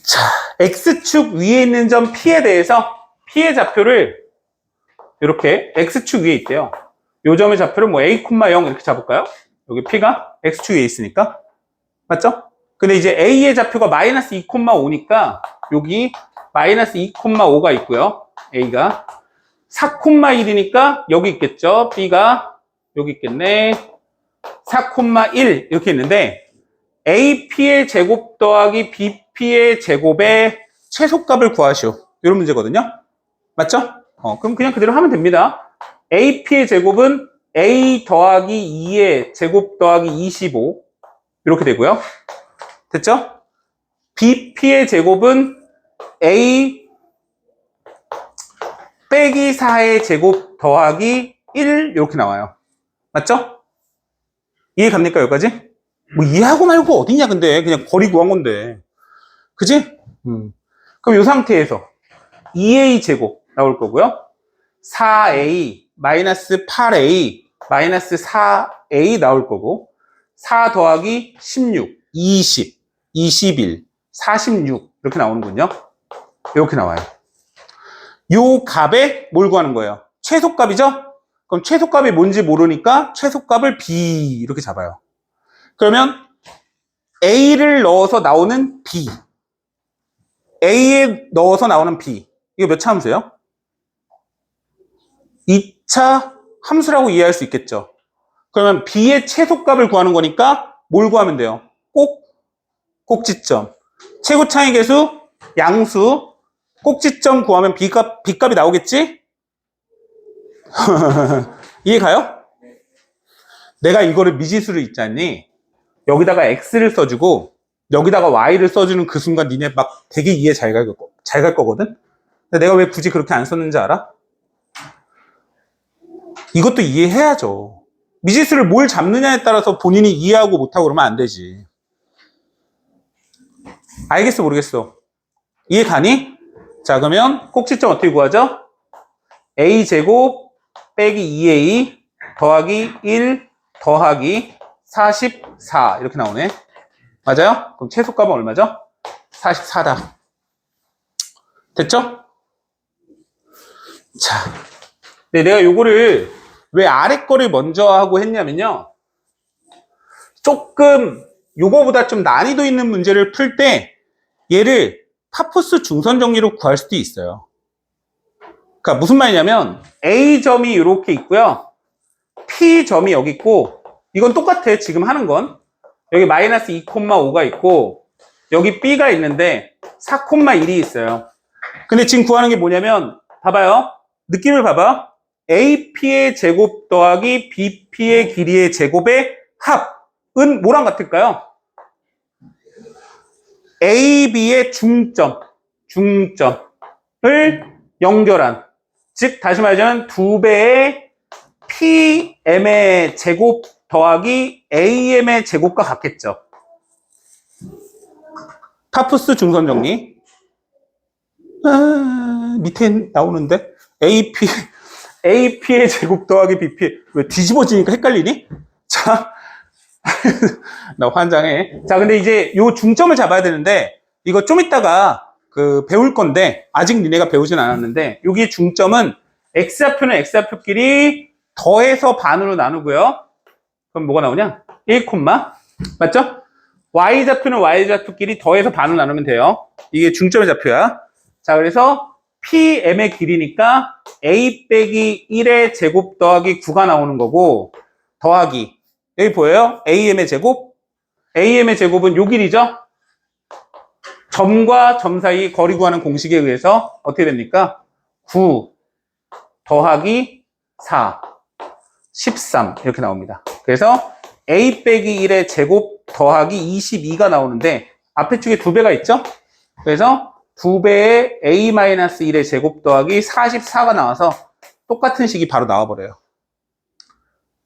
자, X축 위에 있는 점 P에 대해서 P의 좌표를 이렇게 X축 위에 있대요. 요 점의 좌표를 뭐 A, 0 이렇게 잡을까요? 여기 P가 X축 위에 있으니까. 맞죠? 근데 이제 A의 좌표가 마이너스 2,5니까 여기 마이너스 2,5가 있고요. A가 4,1이니까 여기 있겠죠. B가 여기 있겠네. 4,1 이렇게 있는데 AP의 제곱 더하기 BP의 제곱의 최소값을 구하시오. 이런 문제거든요. 맞죠? 그럼 그냥 그대로 하면 됩니다. AP의 제곱은 A 더하기 2의 제곱 더하기 25 이렇게 되고요. 됐죠? BP의 제곱은 A 빼기 4의 제곱 더하기 1 이렇게 나와요. 맞죠? 이해 갑니까 여기까지? 뭐 이해하고 말고 어딨냐 근데 그냥 거리 구한 건데 그지? 그럼 이 상태에서 2A 제곱 나올 거고요. 4A 마이너스 8A 마이너스 4A 나올 거고 4 더하기 16 20 21 46 이렇게 나오는군요. 이렇게 나와요. 요 값에 뭘 구하는 거예요? 최소값이죠? 그럼 최소값이 뭔지 모르니까 최소값을 B 이렇게 잡아요. 그러면 A를 넣어서 나오는 B A에 넣어서 나오는 B 이거 몇 차 함수예요? 2차 함수라고 이해할 수 있겠죠. 그러면 B의 최소값을 구하는 거니까 뭘 구하면 돼요? 꼭지점 최고차의 개수 양수 꼭지점 구하면 B값이 나오겠지? 이해 가요? 내가 이거를 미지수를 있잖니 여기다가 X를 써주고 여기다가 Y를 써주는 그 순간 니네 막 되게 이해 잘 갈 거거든? 근데 내가 왜 굳이 그렇게 안 썼는지 알아? 이것도 이해해야죠. 미지수를 뭘 잡느냐에 따라서 본인이 이해하고 못하고 그러면 안 되지. 알겠어 모르겠어? 이해 가니? 자 그러면 꼭지점 어떻게 구하죠? A제곱 빼기 2A 더하기 1 더하기 44 이렇게 나오네. 맞아요? 그럼 최소값은 얼마죠? 44다. 됐죠? 자, 네, 내가 요거를 왜 아래 거를 먼저 하고 했냐면요. 조금 요거보다 좀 난이도 있는 문제를 풀 때 얘를 파푸스 중선 정리로 구할 수도 있어요. 그러니까 무슨 말이냐면 A점이 이렇게 있고요. P점이 여기 있고 이건 똑같아 지금 하는 건. 여기 마이너스 2,5가 있고 여기 B가 있는데 4,1이 있어요. 근데 지금 구하는 게 뭐냐면 봐봐요. 느낌을 봐봐. AP의 제곱 더하기 BP의 길이의 제곱의 합은 뭐랑 같을까요? AB의 중점을 연결한 즉 다시 말하자면 2배의 PM의 제곱 더하기 AM의 제곱과 같겠죠. 파푸스 중선 정리. 밑에 나오는데 AP의 제곱 더하기 BP 왜 뒤집어지니까 헷갈리니? 자, 나 환장해. 자, 근데 이제 요 중점을 잡아야 되는데 이거 좀 이따가 배울 건데 아직 니네가 배우진 않았는데 여기 중점은 X좌표는 X좌표끼리 더해서 반으로 나누고요. 그럼 뭐가 나오냐? 1, 맞죠? Y좌표는 Y좌표끼리 더해서 반으로 나누면 돼요. 이게 중점의 좌표야. 자, 그래서 PM의 길이니까 A 빼기 1의 제곱 더하기 9가 나오는 거고, 더하기. 여기 보여요? AM의 제곱? AM의 제곱은 요 길이죠? 점과 점 사이 거리 구하는 공식에 의해서 어떻게 됩니까? 9 더하기 4, 13 이렇게 나옵니다. 그래서 A 빼기 1의 제곱 더하기 22가 나오는데 앞에 쪽에 2배가 있죠? 그래서 2배의 A-1의 제곱 더하기 44가 나와서 똑같은 식이 바로 나와버려요.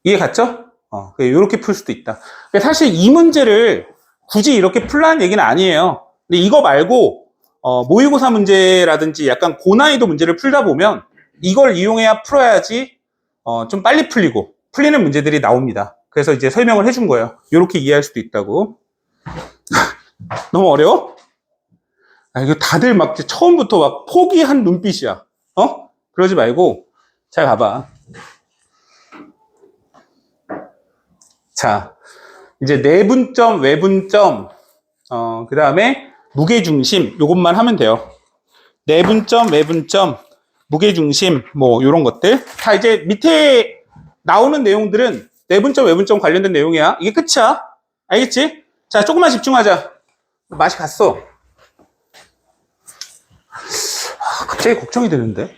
이해 갔죠? 이렇게 풀 수도 있다. 사실 이 문제를 굳이 이렇게 풀라는 얘기는 아니에요. 근데 이거 말고 모의고사 문제라든지 약간 고난이도 문제를 풀다 보면 이걸 이용해야 풀어야지 좀 빨리 풀리는 문제들이 나옵니다. 그래서 이제 설명을 해준 거예요. 이렇게 이해할 수도 있다고. 너무 어려워? 이거 다들 막 처음부터 막 포기한 눈빛이야. 그러지 말고 잘 봐봐. 자, 이제 내분점, 외분점, 그 다음에 무게중심, 요것만 하면 돼요. 내분점, 외분점, 무게중심, 뭐, 요런 것들. 다 이제 밑에 나오는 내용들은 내분점, 외분점 관련된 내용이야. 이게 끝이야. 알겠지? 자, 조금만 집중하자. 맛이 갔어. 갑자기 걱정이 되는데.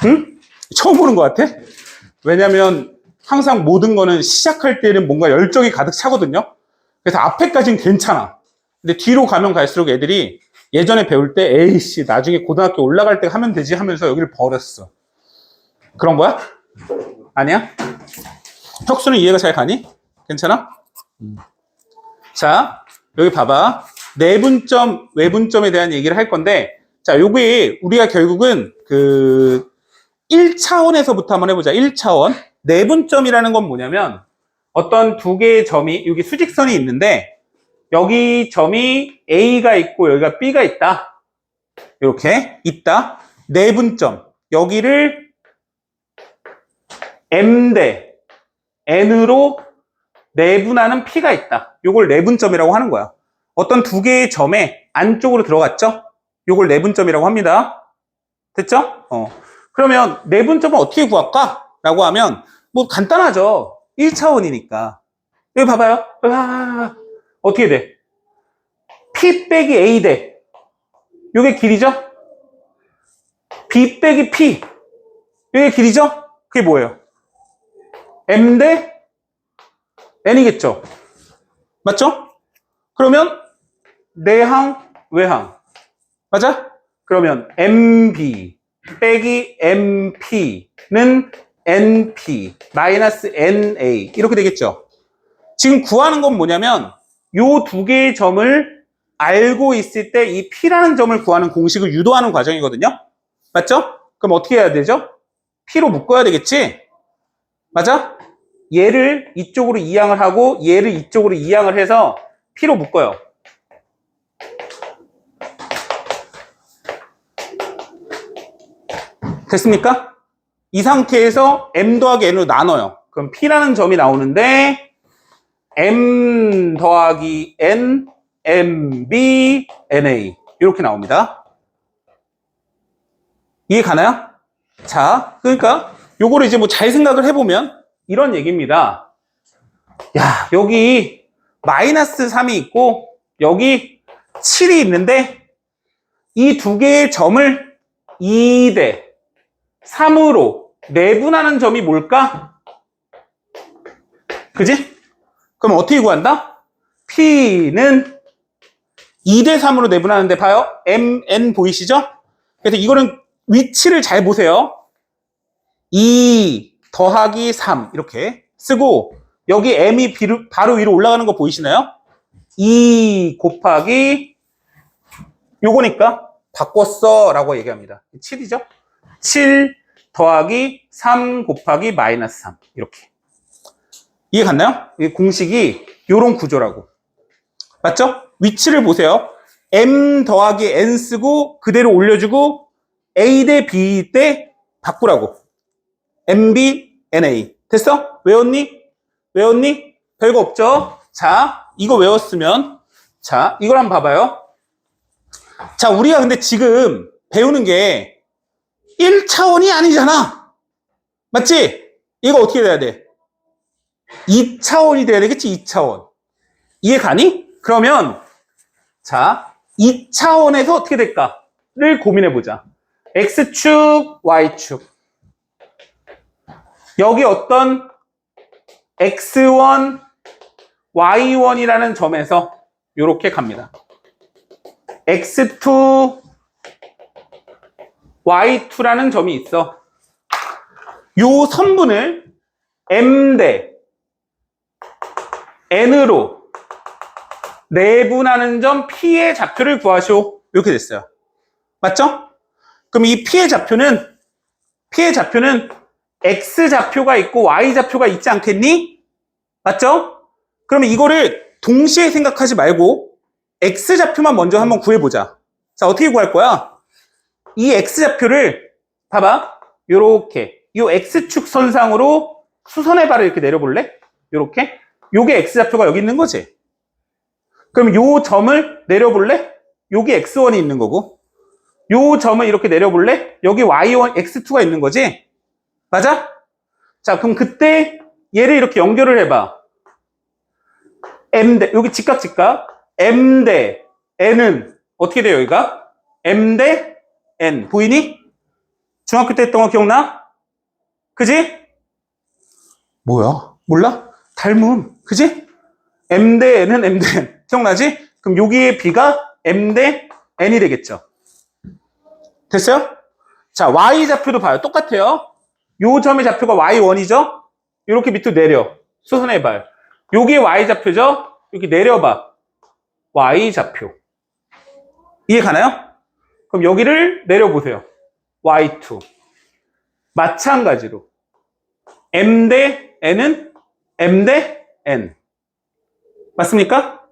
응? 처음 보는 것 같아? 왜냐면 항상 모든 거는 시작할 때는 뭔가 열정이 가득 차거든요. 그래서 앞에까지는 괜찮아. 근데 뒤로 가면 갈수록 애들이 예전에 배울 때 에이씨 나중에 고등학교 올라갈 때 하면 되지 하면서 여기를 버렸어. 그런 거야? 아니야? 혁수는 이해가 잘 가니? 괜찮아? 자, 여기 봐봐. 내분점, 외분점에 대한 얘기를 할 건데, 자, 여기 우리가 결국은 1차원에서부터 한번 해보자. 1차원. 내분점이라는 건 뭐냐면 어떤 두 개의 점이, 여기 수직선이 있는데 여기 점이 A가 있고 여기가 B가 있다. 이렇게 있다. 내분점. 여기를 M 대 N으로 내분하는 P가 있다. 요걸 내분점이라고 하는 거야. 어떤 두 개의 점에 안쪽으로 들어갔죠? 요걸 내분점이라고 합니다. 됐죠? 그러면 내분점은 어떻게 구할까? 라고 하면 뭐 간단하죠. 1차원이니까. 여기 봐봐요. 어떻게 돼? P 빼기 A 대 요게 길이죠? B 빼기 P 요게 길이죠? 그게 뭐예요? M 대 N이겠죠? 맞죠? 그러면 내항, 외항 맞아? 그러면 MB 빼기 MP는 NP 마이너스 NA 이렇게 되겠죠. 지금 구하는 건 뭐냐면 요 두 개의 점을 알고 있을 때 이 P라는 점을 구하는 공식을 유도하는 과정이거든요. 맞죠? 그럼 어떻게 해야 되죠? P로 묶어야 되겠지? 맞아? 얘를 이쪽으로 이항을 하고 얘를 이쪽으로 이항을 해서 P로 묶어요. 됐습니까? 이 상태에서 M 더하기 N으로 나눠요. 그럼 P라는 점이 나오는데 M 더하기 N, MB, NA 이렇게 나옵니다. 이해 가나요? 자, 그러니까 요거를 이제 뭐 잘 생각을 해보면 이런 얘기입니다. 야, 여기 마이너스 3이 있고 여기 7이 있는데 이 두 개의 점을 2 대 3으로 내분하는 점이 뭘까? 그지? 그럼 어떻게 구한다? P는 2 대 3으로 내분하는데 봐요. M, N 보이시죠? 그래서 이거는 위치를 잘 보세요. 2 더하기 3 이렇게 쓰고 여기 M이 바로 위로 올라가는 거 보이시나요? 2 곱하기 요거니까 바꿨어 라고 얘기합니다. 7이죠? 7 더하기 3 곱하기 마이너스 3 이렇게 이해 갔나요? 이 공식이 요런 구조라고 맞죠? 위치를 보세요. M 더하기 N 쓰고 그대로 올려주고 A 대 B 대 바꾸라고 MB, NA 됐어? 외웠니? 외웠니? 별거 없죠? 자, 이거 외웠으면 자, 이걸 한번 봐봐요. 자, 우리가 근데 지금 배우는 게 1차원이 아니잖아. 맞지? 이거 어떻게 돼야 돼? 2차원이 돼야 되겠지? 2차원. 이해 가니? 그러면 자, 2차원에서 어떻게 될까를 고민해 보자. X축, Y축. 여기 어떤 X1, Y1이라는 점에서 이렇게 갑니다. X2, Y2라는 점이 있어. 요 선분을 M 대 N으로 내분하는 점 P의 좌표를 구하시오. 이렇게 됐어요. 맞죠? 그럼 이 P의 좌표는 X 좌표가 있고 Y 좌표가 있지 않겠니? 맞죠? 그러면 이거를 동시에 생각하지 말고 X 좌표만 먼저 한번 구해보자. 자, 어떻게 구할 거야? 이 X 좌표를 봐봐. 요렇게 요 X축 선상으로 수선의 발을 이렇게 내려볼래? 요렇게. 요게 X 좌표가 여기 있는 거지. 그럼 요 점을 내려볼래? 여기 X1이 있는 거고. 요 점을 이렇게 내려볼래? 여기 Y1, X2가 있는 거지? 맞아? 자, 그럼 그때 얘를 이렇게 연결을 해봐. M 대, 여기 직각. M 대 N은 어떻게 돼요, 여기가? M 대 N. 보이니? 중학교 때 했던 거 기억나? 그지? 뭐야? 몰라? 닮음. 그지? M 대 N은 M 대 N. 기억나지? 그럼 여기에 B가 M 대 N이 되겠죠. 됐어요? 자, Y 좌표도 봐요. 똑같아요. 요 점의 좌표가 Y1이죠? 이렇게 밑으로 내려. 수선해봐요. 요게 Y 좌표죠? 이렇게 내려봐. Y 좌표. 이해 가나요? 그럼 여기를 내려보세요. Y2. 마찬가지로. M 대 N은 M 대 N. 맞습니까?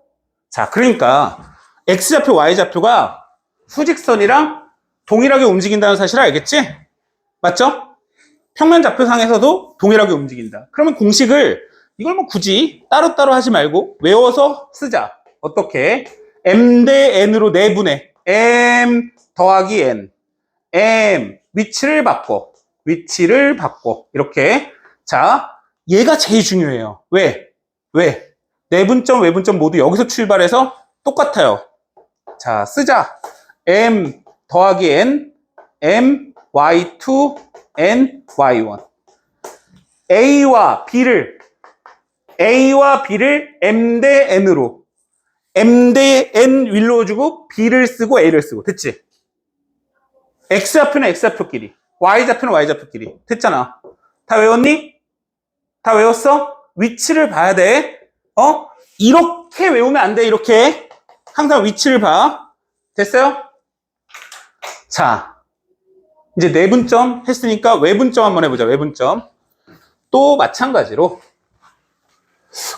자, 그러니까 X좌표, Y좌표가 수직선이랑 동일하게 움직인다는 사실을 알겠지? 맞죠? 평면좌표상에서도 동일하게 움직인다. 그러면 공식을 이걸 뭐 굳이 따로따로 하지 말고 외워서 쓰자. 어떻게? M 대 N으로 내분해. M 더하기 N. M 위치를 바꿔. 이렇게. 자, 얘가 제일 중요해요. 왜? 내분점, 외분점 모두 여기서 출발해서 똑같아요. 자, 쓰자. M 더하기 N, M, Y2, N, Y1. A와 B를 M 대 N으로 M 대 N 일러주고 B를 쓰고 A를 쓰고. 됐지? X좌표는 X좌표끼리, Y좌표는 Y좌표끼리. 됐잖아. 다 외웠니? 다 외웠어? 위치를 봐야 돼. 이렇게 외우면 안 돼. 이렇게. 항상 위치를 봐. 됐어요? 자, 이제 내분점 했으니까 외분점 한번 해보자. 외분점. 또 마찬가지로.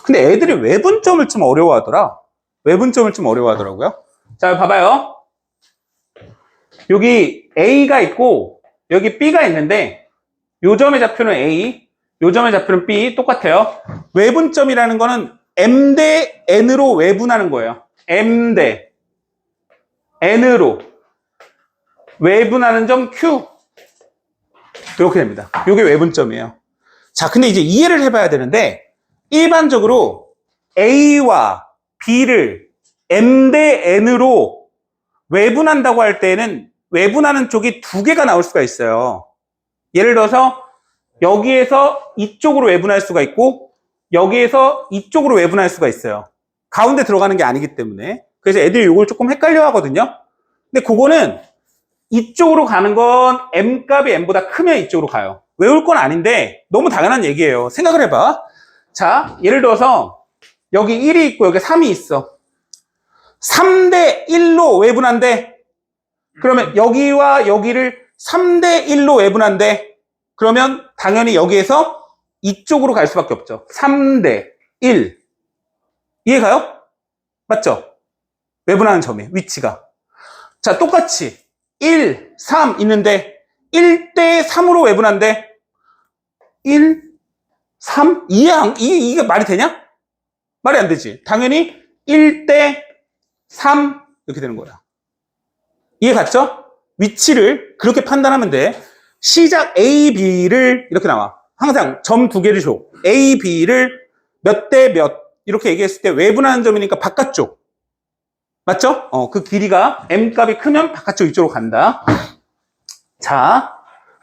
근데 애들이 외분점을 좀 어려워하더라. 외분점을 좀 어려워하더라고요. 자, 봐봐요. 여기 A가 있고 여기 B가 있는데 요 점의 좌표는 A, 요 점의 좌표는 B. 똑같아요. 외분점이라는 거는 M 대 N으로 외분하는 거예요. M 대 N으로 외분하는 점 Q. 이렇게 됩니다. 이게 외분점이에요. 자, 근데 이제 이해를 해봐야 되는데 일반적으로 A와 B를 M 대 N으로 외분한다고 할 때는 외분하는 쪽이 두 개가 나올 수가 있어요. 예를 들어서 여기에서 이쪽으로 외분할 수가 있고 여기에서 이쪽으로 외분할 수가 있어요. 가운데 들어가는 게 아니기 때문에. 그래서 애들이 이걸 조금 헷갈려 하거든요. 근데 그거는 이쪽으로 가는 건 M 값이 N보다 크면 이쪽으로 가요. 외울 건 아닌데 너무 당연한 얘기예요. 생각을 해봐. 자, 예를 들어서 여기 1이 있고 여기 3이 있어. 3대 1로 외분한대. 그러면 여기와 여기를 3대 1로 외분한대. 그러면 당연히 여기에서 이쪽으로 갈 수밖에 없죠. 3대 1. 이해가요? 맞죠? 외분하는 점이, 위치가. 자, 똑같이 1, 3 있는데 1대 3으로 외분한대. 1, 3? 이게 말이 되냐? 말이 안 되지. 당연히 1대 3 이렇게 되는 거야. 이해 갔죠? 위치를 그렇게 판단하면 돼. 시작 A, B를 이렇게 나와. 항상 점 두 개를 줘. A, B를 몇 대 몇 이렇게 얘기했을 때 외분하는 점이니까 바깥쪽. 맞죠? 그 길이가 M 값이 크면 바깥쪽 이쪽으로 간다. 자,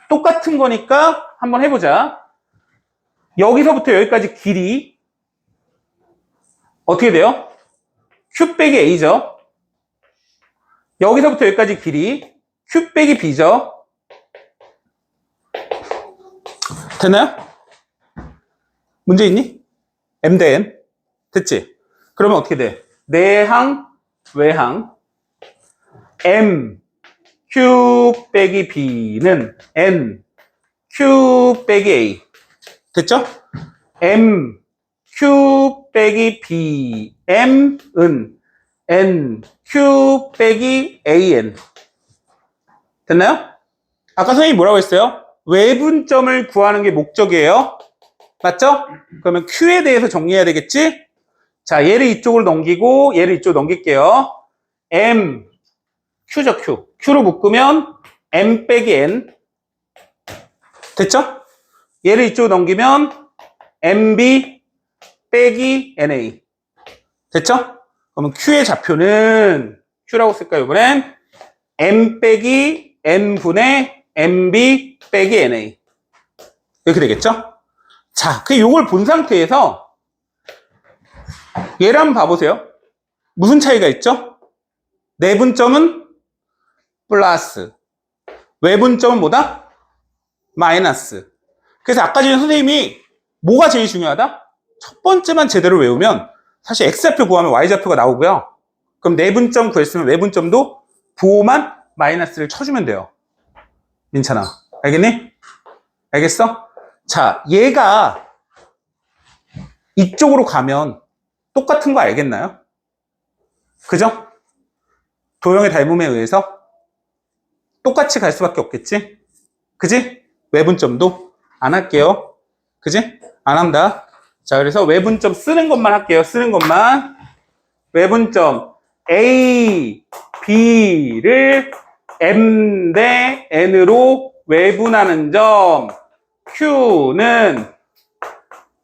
똑같은 거니까 한번 해보자. 여기서부터 여기까지 길이 어떻게 돼요? Q 빼기 A죠. 여기서부터 여기까지 길이 Q 빼기 B죠. 됐나요? 문제 있니? M 대 N. 됐지? 그러면 어떻게 돼? 내항, 외항 M, Q 빼기 B는 N, Q 빼기 A. 됐죠? M, Q 빼기 B, M은 N, Q 빼기 AN. 됐나요? 아까 선생님이 뭐라고 했어요? 외분점을 구하는 게 목적이에요. 맞죠? 그러면 Q에 대해서 정리해야 되겠지? 자, 얘를 이쪽으로 넘기고 얘를 이쪽으로 넘길게요. M, Q죠, Q. Q로 묶으면 M 빼기 N. 됐죠? 얘를 이쪽으로 넘기면 MB 빼기 NA. 됐죠? 그러면 Q의 좌표는 Q라고 쓸까요, 이번엔? M 빼기 N분의 MB 빼기 NA. 이렇게 되겠죠? 자, 요걸 본 상태에서 얘를 한번 봐보세요. 무슨 차이가 있죠? 내분점은 플러스, 외분점은 뭐다? 마이너스. 그래서 아까 전에 선생님이 뭐가 제일 중요하다? 첫 번째만 제대로 외우면 사실 X좌표 구하면 Y좌표가 나오고요. 그럼 내분점 구했으면 외분점도 부호만 마이너스를 쳐주면 돼요. 민찬아, 알겠니? 알겠어? 자, 얘가 이쪽으로 가면 똑같은 거 알겠나요? 그죠? 도형의 닮음에 의해서 똑같이 갈 수밖에 없겠지? 그지? 외분점도 안 할게요. 그지? 안 한다. 자, 그래서 외분점 쓰는 것만 할게요. 쓰는 것만. 외분점 A, B를 M 대 N으로 외분하는 점 Q는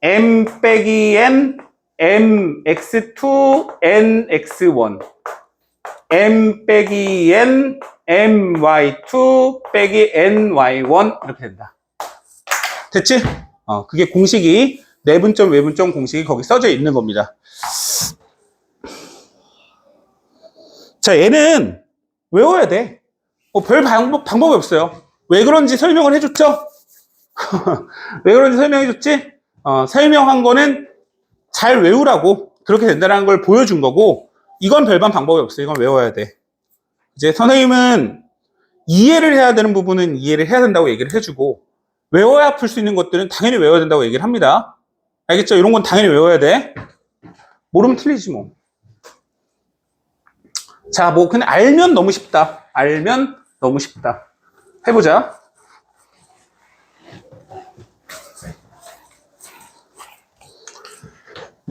M 빼기 N, MX2, NX1 M 빼기 N, MY2 빼기 NY1 이렇게 된다. 됐지? 그게 공식이 내분점, 외분점 공식이 거기 써져 있는 겁니다. 자, 얘는 외워야 돼. 별 방법이 없어요. 왜 그런지 설명을 해줬죠? 왜 그런지 설명해줬지? 설명한 거는 잘 외우라고 그렇게 된다는 걸 보여준 거고, 이건 별반 방법이 없어요. 이건 외워야 돼. 이제 선생님은 이해를 해야 되는 부분은 이해를 해야 된다고 얘기를 해주고, 외워야 풀 수 있는 것들은 당연히 외워야 된다고 얘기를 합니다. 알겠죠? 이런 건 당연히 외워야 돼. 모르면 틀리지 뭐. 자, 뭐 그냥 알면 너무 쉽다. 알면 너무 쉽다. 해보자.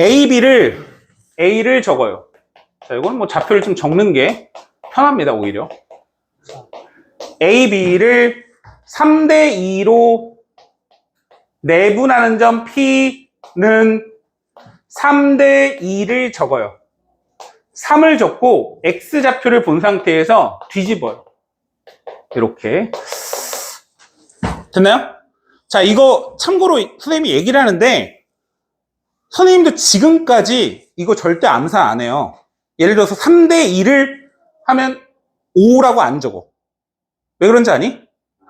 A를 적어요. 자, 이건 뭐 좌표를 좀 적는 게 편합니다, 오히려. A, B를 3대 2로 내분하는 점 P는 3대 2를 적어요. 3을 적고 X좌표를 본 상태에서 뒤집어요. 이렇게. 됐나요? 자, 이거 참고로 선생님이 얘기를 하는데, 선생님도 지금까지 이거 절대 암산 안 해요. 예를 들어서 3대 2를 하면 5라고 안 적어. 왜 그런지 아니?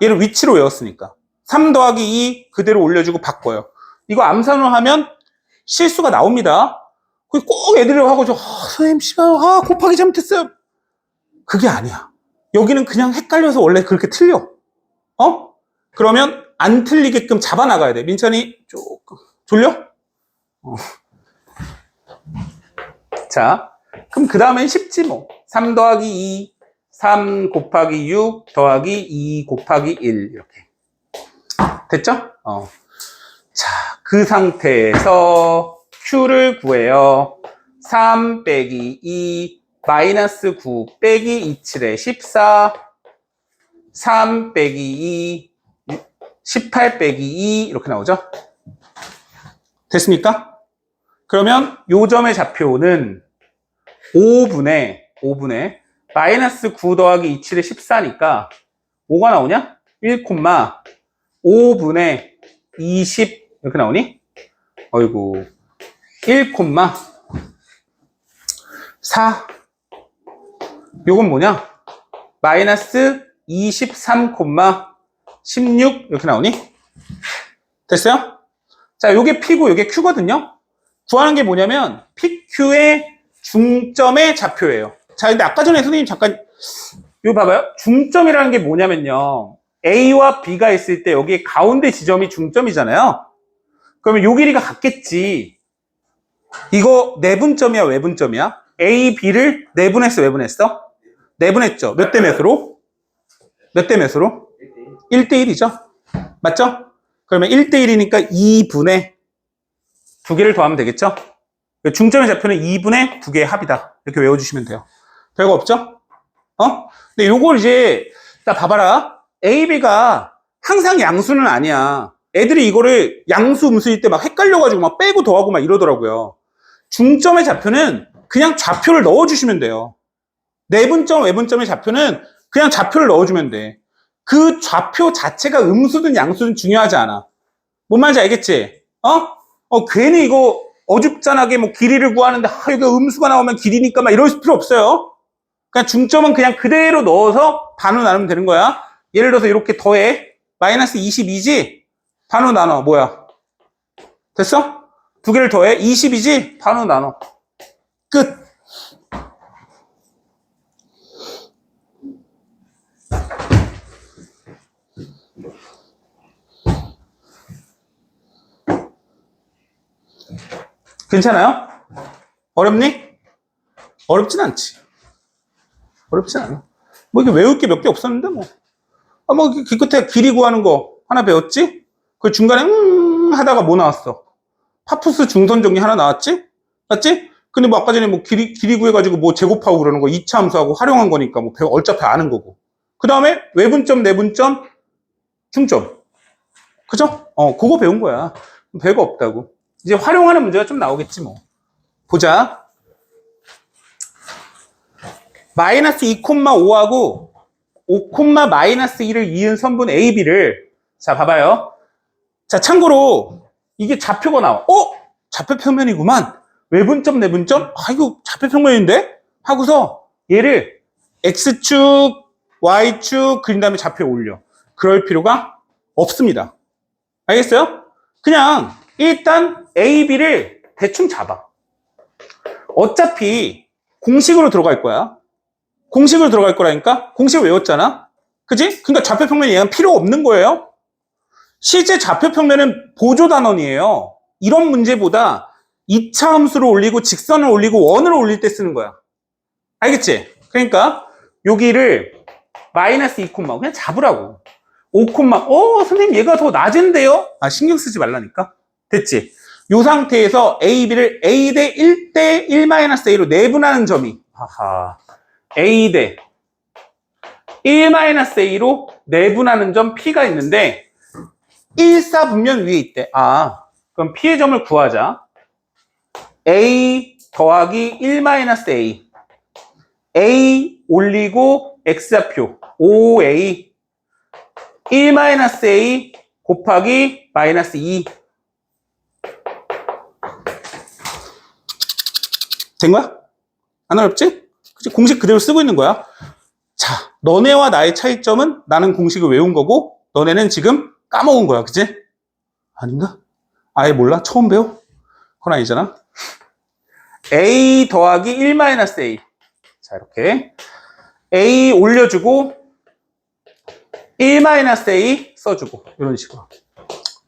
얘를 위치로 외웠으니까. 3 더하기 2 그대로 올려주고 바꿔요. 이거 암산으로 하면 실수가 나옵니다. 꼭 애들이 하고 선생님 시간 곱하기 잘못했어요. 그게 아니야. 여기는 그냥 헷갈려서 원래 그렇게 틀려. 그러면 안 틀리게끔 잡아나가야 돼. 민찬이 조금 졸려? 자, 그럼 그 다음엔 쉽지 뭐. 3 더하기 2, 3 곱하기 6 더하기 2 곱하기 1 이렇게. 됐죠? 자, 그 상태에서 Q를 구해요. 3 빼기 2 마이너스 9 빼기 27에 14, 3 빼기 2, 18 빼기 2 이렇게 나오죠? 됐습니까? 그러면 요 점의 좌표는 5분의 마이너스 9 더하기 27에 14니까 5가 나오냐? 1,5분의 20 이렇게 나오니? 어이구 1,4 요건 뭐냐? 마이너스 23,16 이렇게 나오니? 됐어요? 자, 요게 P고 요게 Q거든요? 구하는 게 뭐냐면 PQ의 중점의 좌표예요. 자, 근데 아까 전에 선생님 잠깐 이거 봐봐요. 중점이라는 게 뭐냐면요. A와 B가 있을 때 여기 가운데 지점이 중점이잖아요. 그러면 요 길이가 같겠지. 이거 내분점이야, 외분점이야? A, B를 내분했어, 외분했어? 내분했죠. 몇 대 몇으로? 몇 대 몇으로? 1대1이죠. 맞죠? 그러면 1대1이니까 2분의 두 개를 더하면 되겠죠? 중점의 좌표는 2분의 두 개의 합이다. 이렇게 외워주시면 돼요. 별거 없죠? 근데 요걸 이제, 자, 봐봐라. A, B가 항상 양수는 아니야. 애들이 이거를 양수, 음수일 때 막 헷갈려가지고 막 빼고 더하고 막 이러더라고요. 중점의 좌표는 그냥 좌표를 넣어주시면 돼요. 내분점, 외분점의 좌표는 그냥 좌표를 넣어주면 돼. 그 좌표 자체가 음수든 양수든 중요하지 않아. 뭔 말인지 알겠지? 괜히 이거 어줍잖하게 뭐 길이를 구하는데, 이거 음수가 나오면 길이니까 막 이럴 필요 없어요. 그냥 중점은 그냥 그대로 넣어서 반으로 나누면 되는 거야. 예를 들어서 이렇게 더해. 마이너스 22지? 반으로 나눠. 뭐야? 됐어? 두 개를 더해. 20이지? 반으로 나눠. 끝. 괜찮아요? 어렵니? 어렵진 않지. 어렵진 않아. 뭐 이게 외울 게 몇 개 없었는데 뭐. 기껏해 길이 구하는 거 하나 배웠지? 그 중간에 하다가 뭐 나왔어? 파푸스 중선 정리 하나 나왔지? 맞지? 근데 뭐 아까 전에 뭐 길이 구해가지고 뭐 제곱하고 그러는 거 2차 함수하고 활용한 거니까 뭐 어차피 아는 거고. 그 다음에 외분점, 내분점, 중점. 그죠? 그거 배운 거야. 별거 없다고. 이제 활용하는 문제가 좀 나오겠지 뭐. 보자. 마이너스 2,5하고 5, 마이너스 1을 이은 선분 AB를 자 봐봐요. 자 참고로 이게 좌표가 나와. 좌표 평면이구만. 외분점 내분점? 이거 좌표 평면인데? 하고서 얘를 X축, Y축 그린 다음에 좌표에 올려. 그럴 필요가 없습니다. 알겠어요? 그냥 일단 A, B를 대충 잡아. 어차피 공식으로 들어갈 거야. 공식으로 들어갈 거라니까? 공식을 외웠잖아? 그지? 그러니까 좌표평면 얘는 필요 없는 거예요. 실제 좌표평면은 보조단원이에요. 이런 문제보다 2차 함수를 올리고 직선을 올리고 원을 올릴 때 쓰는 거야. 알겠지? 그러니까 여기를 마이너스 2, 그냥 잡으라고. 5, 선생님 얘가 더 낮은데요? 신경 쓰지 말라니까. 됐지? 이 상태에서 A, B를 A 대 1대 1-A로 내분하는 점이 A 대 1-A로 내분하는 점 P가 있는데 1사분면 위에 있대. 그럼 P의 점을 구하자. A 더하기 1-A A 올리고 X좌표 5A 1-A 곱하기 마이너스 2 된 거야? 안 어렵지? 그치? 공식 그대로 쓰고 있는 거야. 자, 너네와 나의 차이점은 나는 공식을 외운 거고 너네는 지금 까먹은 거야. 그치? 아닌가? 아예 몰라? 처음 배워? 그건 아니잖아. A 더하기 1-A 자, 이렇게 A 올려주고 1-A 써주고 이런 식으로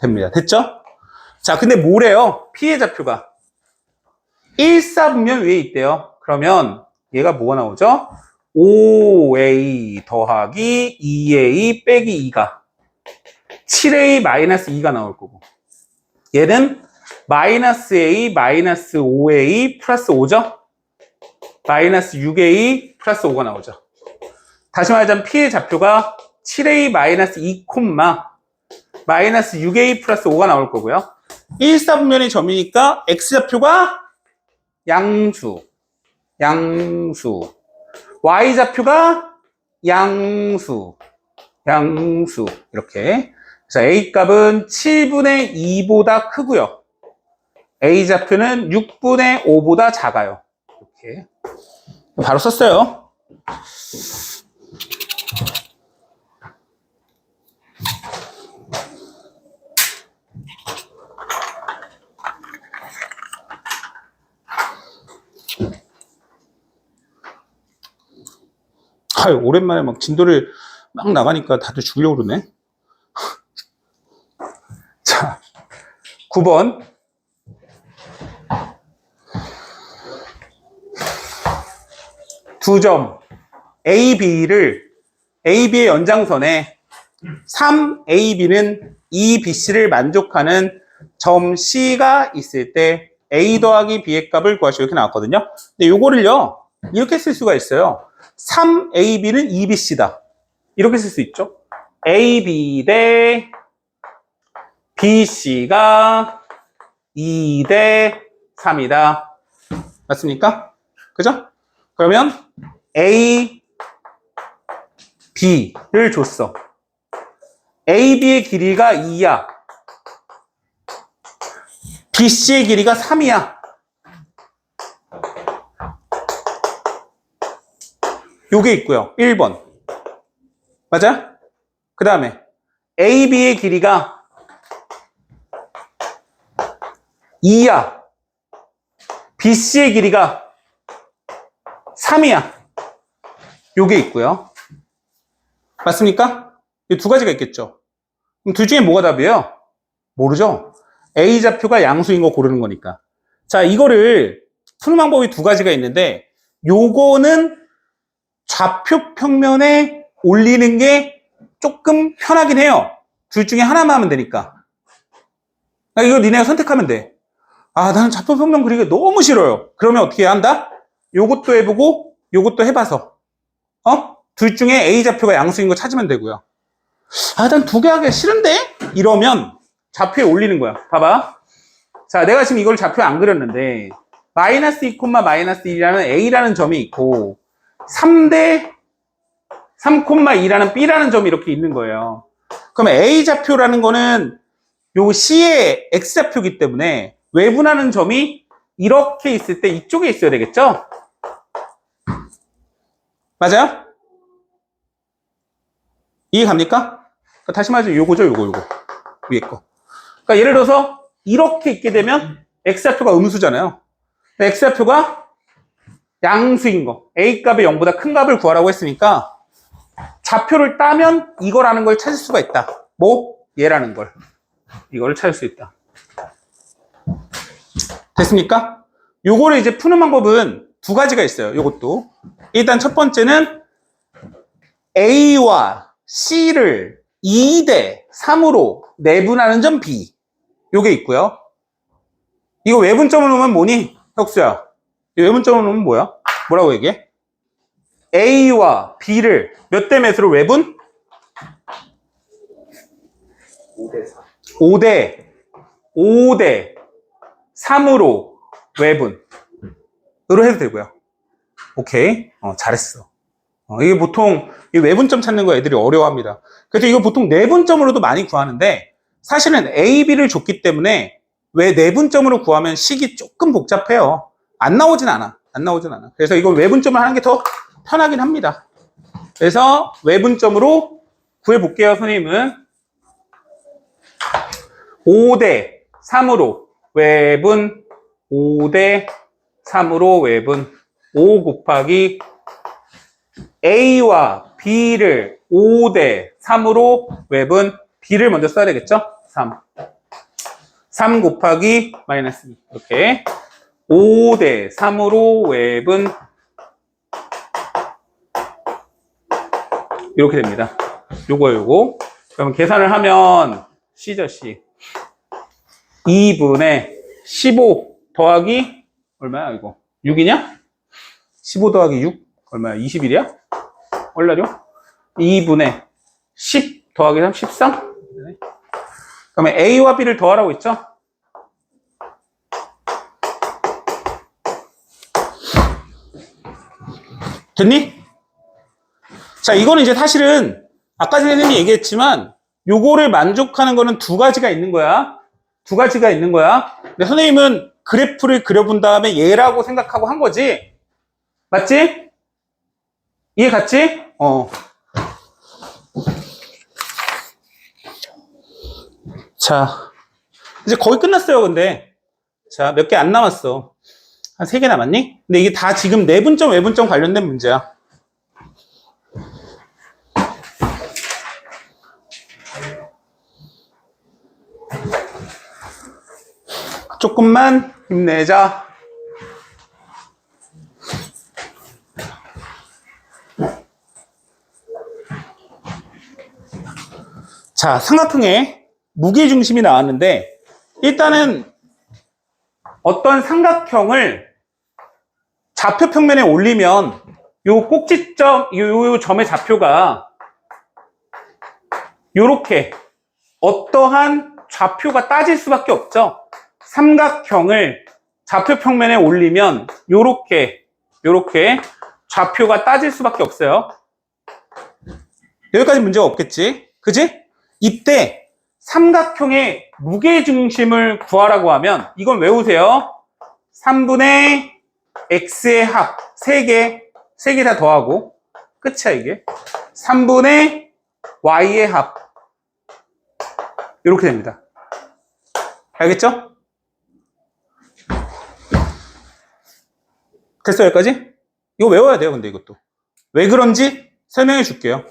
됩니다. 됐죠? 자, 근데 뭐래요? P의 좌표가 1사분면 위에 있대요. 그러면 얘가 뭐가 나오죠? 5A 더하기 2A 빼기 2가 7A 마이너스 2가 나올 거고 얘는 마이너스 A 마이너스 5A 플러스 5죠? 마이너스 6a 플러스 5가 나오죠. 다시 말하자면 P의 좌표가 7a 마이너스 2 콤마 마이너스 6a 플러스 5가 나올 거고요. 1사분면의 점이니까 x좌표가 양수, y좌표가 양수, 이렇게. 그래서 a 값은 7분의 2보다 크고요. a좌표는 6분의 5보다 작아요. 이렇게. 바로 썼어요. 아유, 오랜만에 막 진도를 막 나가니까 다들 죽으려고 그러네. 자, 9번. 두 점 AB의 연장선에 3AB는 2BC를 만족하는 점 C가 있을 때 A 더하기 B의 값을 구하시오. 이렇게 나왔거든요. 근데 요거를요, 이렇게 쓸 수가 있어요. 3AB는 2BC다. 이렇게 쓸 수 있죠. AB 대 BC가 2 대 3이다. 맞습니까? 그죠? 그러면 A, B를 줬어. AB의 길이가 2야. BC의 길이가 3이야. 요게 있고요. 1번. 맞아? 그 다음에 AB의 길이가 2야. BC의 길이가 3이야. 요게 있고요. 맞습니까? 이 두 가지가 있겠죠. 그럼 둘 중에 뭐가 답이에요? 모르죠? A좌표가 양수인 거 고르는 거니까. 자, 이거를 푸는 방법이 두 가지가 있는데, 요거는 좌표 평면에 올리는 게 조금 편하긴 해요. 둘 중에 하나만 하면 되니까. 이거 니네가 선택하면 돼. 아, 나는 좌표 평면 그리기가 너무 싫어요. 그러면 어떻게 해야 한다? 요것도 해보고 요것도 해봐서 둘 중에 A좌표가 양수인 거 찾으면 되고요. 아, 난 두 개 하기 싫은데? 이러면 좌표에 올리는 거야. 봐봐. 자, 내가 지금 이걸 좌표에 안 그렸는데 마이너스 2, 마이너스 1이라는 A라는 점이 있고 3대 3,2라는 B라는 점이 이렇게 있는 거예요. 그러면 A좌표라는 거는 요 C의 X좌표이기 때문에 외분하는 점이 이렇게 있을 때 이쪽에 있어야 되겠죠? 맞아요? 이해 갑니까? 다시 말해서 요거죠, 요거. 위에 거. 그러니까 예를 들어서 이렇게 있게 되면 X좌표가 음수잖아요. X좌표가 양수인 거. A 값의 0보다 큰 값을 구하라고 했으니까 좌표를 따면 이거라는 걸 찾을 수가 있다. 뭐? 얘라는 걸. 이거를 찾을 수 있다. 됐습니까? 요거를 이제 푸는 방법은 두 가지가 있어요. 요것도. 일단 첫 번째는 A와 C를 2 대 3으로 내분하는 점 B. 요게 있고요. 이거 외분점을 놓으면 뭐니? 혁수야. 이 외분점을 놓으면 뭐야? 뭐라고 얘기해? A와 B를 몇 대 몇으로 외분? 5 대 3으로 외분으로 해도 되고요. 오케이. 잘했어. 이게 보통 이 외분점 찾는 거 애들이 어려워합니다. 그래서 이거 보통 내분점으로도 많이 구하는데 사실은 A, B를 줬기 때문에 왜 내분점으로 구하면 식이 조금 복잡해요. 안 나오진 않아. 그래서 이걸 외분점을 하는 게 더 편하긴 합니다. 그래서 외분점으로 구해볼게요, 선생님은. 5 대 3으로 외분, 5 대 3으로 외분, 5 곱하기 A와 B를 5 대 3으로 외분, B를 먼저 써야 되겠죠? 3 곱하기 마이너스 2. 이렇게 5 대 3으로 외분 이렇게 됩니다. 요거. 그러면 계산을 하면 C죠, C. 2분의 15 더하기 얼마야, 이거? 6이냐? 15 더하기 6 얼마야? 21이야? 얼라죠? 2분의 10 더하기 3 13. 그러면 A와 B를 더하라고 했죠? 됐니? 자, 이거는 이제 사실은 아까 선생님이 얘기했지만 요거를 만족하는 거는 두 가지가 있는 거야. 두 가지가 있는 거야. 근데 선생님은 그래프를 그려본 다음에 얘라고 생각하고 한 거지? 맞지? 이해 갔지? 자, 이제 거의 끝났어요, 근데. 자, 몇 개 안 남았어. 한 3개 남았니? 근데 이게 다 지금 내분점, 외분점 관련된 문제야. 조금만 힘내자. 자, 삼각형의 무게중심이 나왔는데 일단은 어떤 삼각형을 좌표 평면에 올리면 요 꼭지점, 요 점의 좌표가 요렇게 어떠한 좌표가 따질 수밖에 없죠. 삼각형을 좌표 평면에 올리면 요렇게 좌표가 따질 수밖에 없어요. 여기까지 문제가 없겠지? 그지? 이때 삼각형의 무게중심을 구하라고 하면 이건 외우세요. 3분의 x의 합 3개 다 더하고 끝이야 이게. 3분의 y의 합 이렇게 됩니다. 알겠죠? 됐어요 여기까지? 이거 외워야 돼요. 근데 이것도 왜 그런지 설명해 줄게요.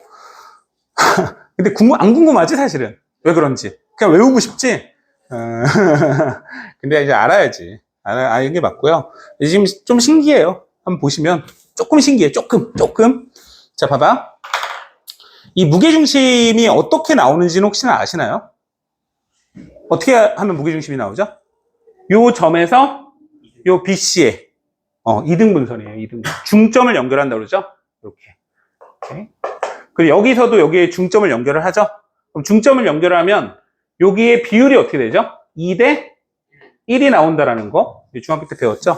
근데 안 궁금하지 사실은 왜 그런지. 그냥 외우고 싶지? 근데 이제 알아야지. 아는 게 맞고요. 지금 좀 신기해요. 한번 보시면 조금 신기해. 조금. 자 봐봐. 이 무게중심이 어떻게 나오는지는 혹시나 아시나요? 어떻게 하면 무게중심이 나오죠? 요 점에서 요 BC에 2등분선이에요. 2등분. 중점을 연결한다고 그러죠? 이렇게. 그리고 여기서도 여기에 중점을 연결을 하죠? 그럼 중점을 연결하면 여기에 비율이 어떻게 되죠? 2대 1이 나온다라는 거 중학교 때 배웠죠?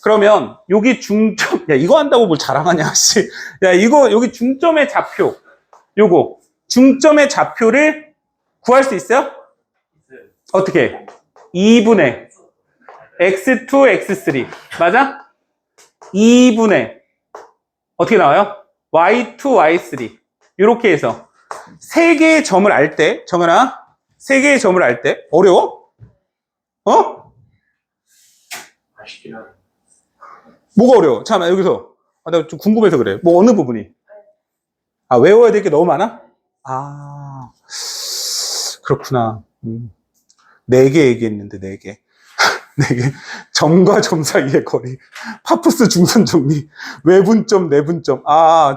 그러면 여기 중점, 야 이거 한다고 뭘 자랑하냐 씨. 야 이거 여기 중점의 좌표, 요거 중점의 좌표를 구할 수 있어요? 어떻게? 2분의 x2, x3 맞아? 2분의 어떻게 나와요? y2, y3 이렇게 해서 3개의 점을 알 때, 정연아 3개의 점을 알 때 어려워? 뭐가 어려워? 잠깐만 여기서 내가 좀 궁금해서 그래. 뭐 어느 부분이? 외워야 될 게 너무 많아? 그렇구나. 4개 얘기했는데 4개. 4개. 점과 점 사이의 거리. 파푸스 중선 정리. 외분점, 내분점.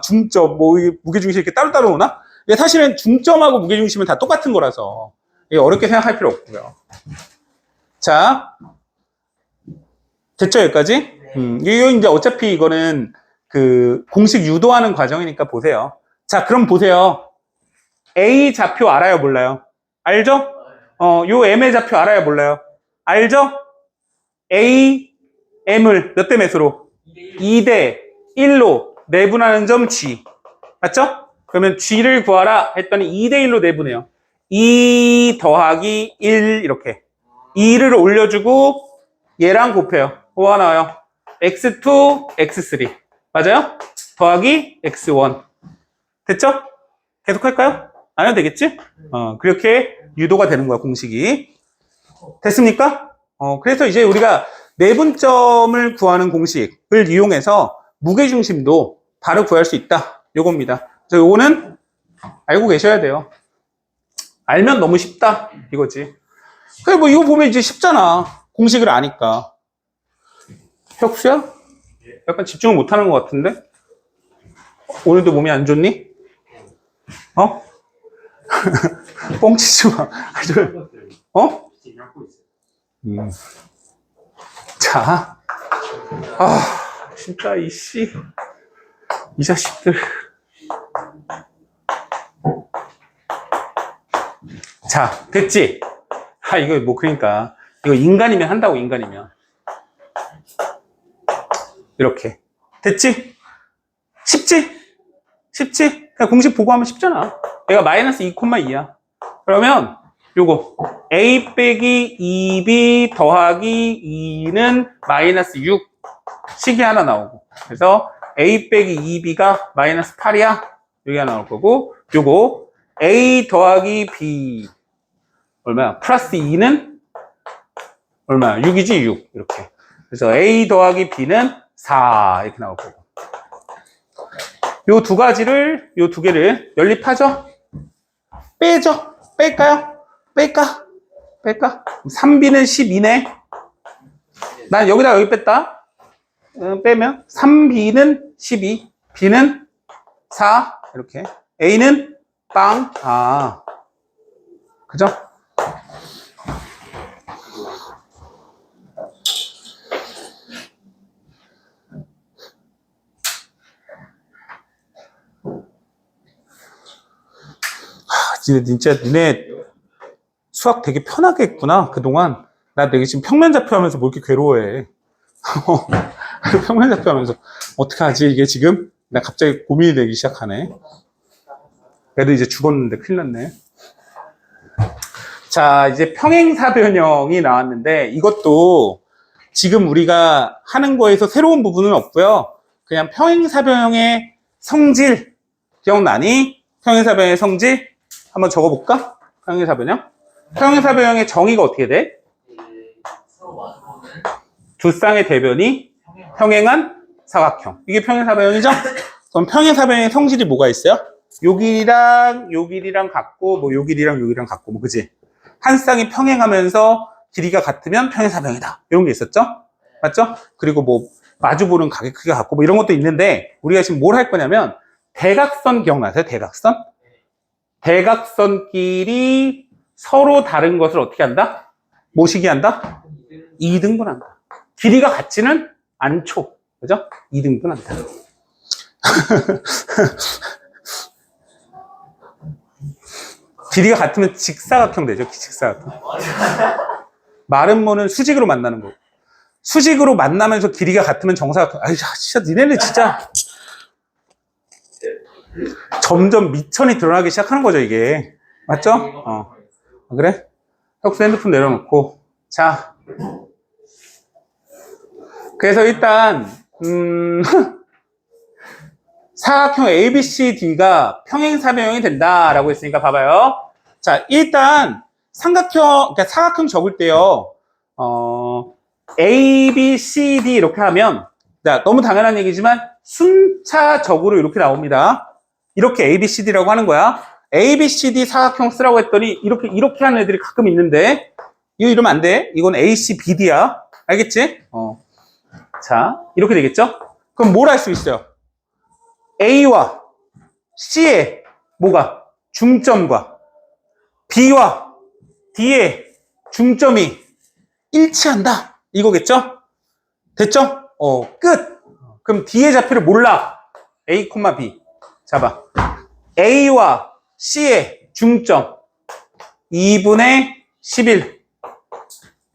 중점. 무게중심 이렇게 따로따로 오나? 사실은 중점하고 무게중심은 다 똑같은 거라서 어렵게 생각할 필요 없고요. 자, 됐죠 여기까지? 이거 이제 어차피 이거는 그 공식 유도하는 과정이니까 보세요. 자, 그럼 보세요. A 좌표 알아요, 몰라요? 알죠? 요 M의 좌표 알아요, 몰라요? 알죠? A, M을 몇 대 몇으로? 2대 1로 내분하는 점 G. 맞죠? 그러면 G를 구하라 했더니 2대 1로 내분해요. 2 더하기 1 이렇게. 2를 올려주고 얘랑 곱해요. 뭐가 나와요? x2, x3. 맞아요? 더하기 x1. 됐죠? 계속 할까요? 안 해도 되겠지? 그렇게 유도가 되는 거야, 공식이. 됐습니까? 그래서 이제 우리가 내분점을 구하는 공식을 이용해서 무게중심도 바로 구할 수 있다. 요겁니다. 그래서 요거는 알고 계셔야 돼요. 알면 너무 쉽다. 이거지. 그래, 뭐 이거 보면 이제 쉽잖아. 공식을 아니까. 혁수야? 약간 집중을 못하는 것 같은데? 오늘도 몸이 안 좋니? 뻥치지 마. 자. 진짜, 이씨. 이 자식들. 자, 됐지? 이거 뭐, 그러니까. 이거 인간이면 한다고, 인간이면. 이렇게. 됐지? 쉽지? 쉽지? 그냥 공식 보고 하면 쉽잖아. 얘가 마이너스 2,2야. 그러면 요거 a 빼기 2b 더하기 2는 마이너스 6 식이 하나 나오고, 그래서 a 빼기 2b가 마이너스 8이야. 여기 하나 나올 거고, 요거 a 더하기 b 얼마야? 플러스 2는 얼마야? 6이지 6. 이렇게. 그래서 a 더하기 b는 4 이렇게 나올 거고, 요 두 가지를, 요 두 개를 연립하죠? 빼죠? 뺄까요? 뺄까? 3b는 12네. 난 여기다 여기 뺐다. 빼면 3b는 12, b는 4 이렇게. a는 빵. 그죠? 진짜 니네 수학 되게 편하게 했구나, 그동안. 나 되게 지금 평면좌표 하면서 뭐 이렇게 괴로워해. 평면좌표 하면서. 어떡하지, 이게 지금? 나 갑자기 고민이 되기 시작하네. 애들 이제 죽었는데 큰일 났네. 자, 이제 평행사변형이 나왔는데, 이것도 지금 우리가 하는 거에서 새로운 부분은 없고요. 그냥 평행사변형의 성질, 기억나니? 평행사변형의 성질? 한번 적어볼까? 평행사변형? 평행사변형의 정의가 어떻게 돼? 두 쌍의 대변이 평행한 사각형. 이게 평행사변형이죠? 그럼 평행사변형의 성질이 뭐가 있어요? 요 길이랑 같고, 뭐 요 길이랑 같고, 뭐 그지? 한 쌍이 평행하면서 길이가 같으면 평행사변형이다. 이런 게 있었죠? 맞죠? 그리고 뭐 마주보는 가게 크기가 같고, 뭐 이런 것도 있는데, 우리가 지금 뭘 할 거냐면 대각선 기억나세요? 대각선? 대각선끼리 서로 다른 것을 어떻게 한다? 모시기 한다? 2등분한다. 길이가 같지는 않죠. 그죠? 2등분한다. 길이가 같으면 직사각형 되죠. 직사각형. 마름모는 수직으로 만나는 거고, 수직으로 만나면서 길이가 같으면 정사각형. 진짜 니네는 진짜 점점 미천이 드러나기 시작하는 거죠, 이게. 맞죠? 그래? 혁수 핸드폰 내려놓고. 자. 그래서 일단, 사각형 ABCD가 평행사변형이 된다라고 했으니까 봐봐요. 자, 일단, 그러니까 사각형 적을 때요, ABCD 이렇게 하면, 자, 너무 당연한 얘기지만, 순차적으로 이렇게 나옵니다. 이렇게 ABCD라고 하는 거야. ABCD 사각형 쓰라고 했더니 이렇게 하는 애들이 가끔 있는데, 이거 이러면 안 돼. 이건 ACBD야. 알겠지? 자, 이렇게 되겠죠? 그럼 뭘 할 수 있어요? A와 C의 뭐가? 중점과 B와 D의 중점이 일치한다. 이거겠죠? 됐죠? 끝. 그럼 D의 좌표를 몰라. A, B. 잡아. A와 C의 중점 2분의 11,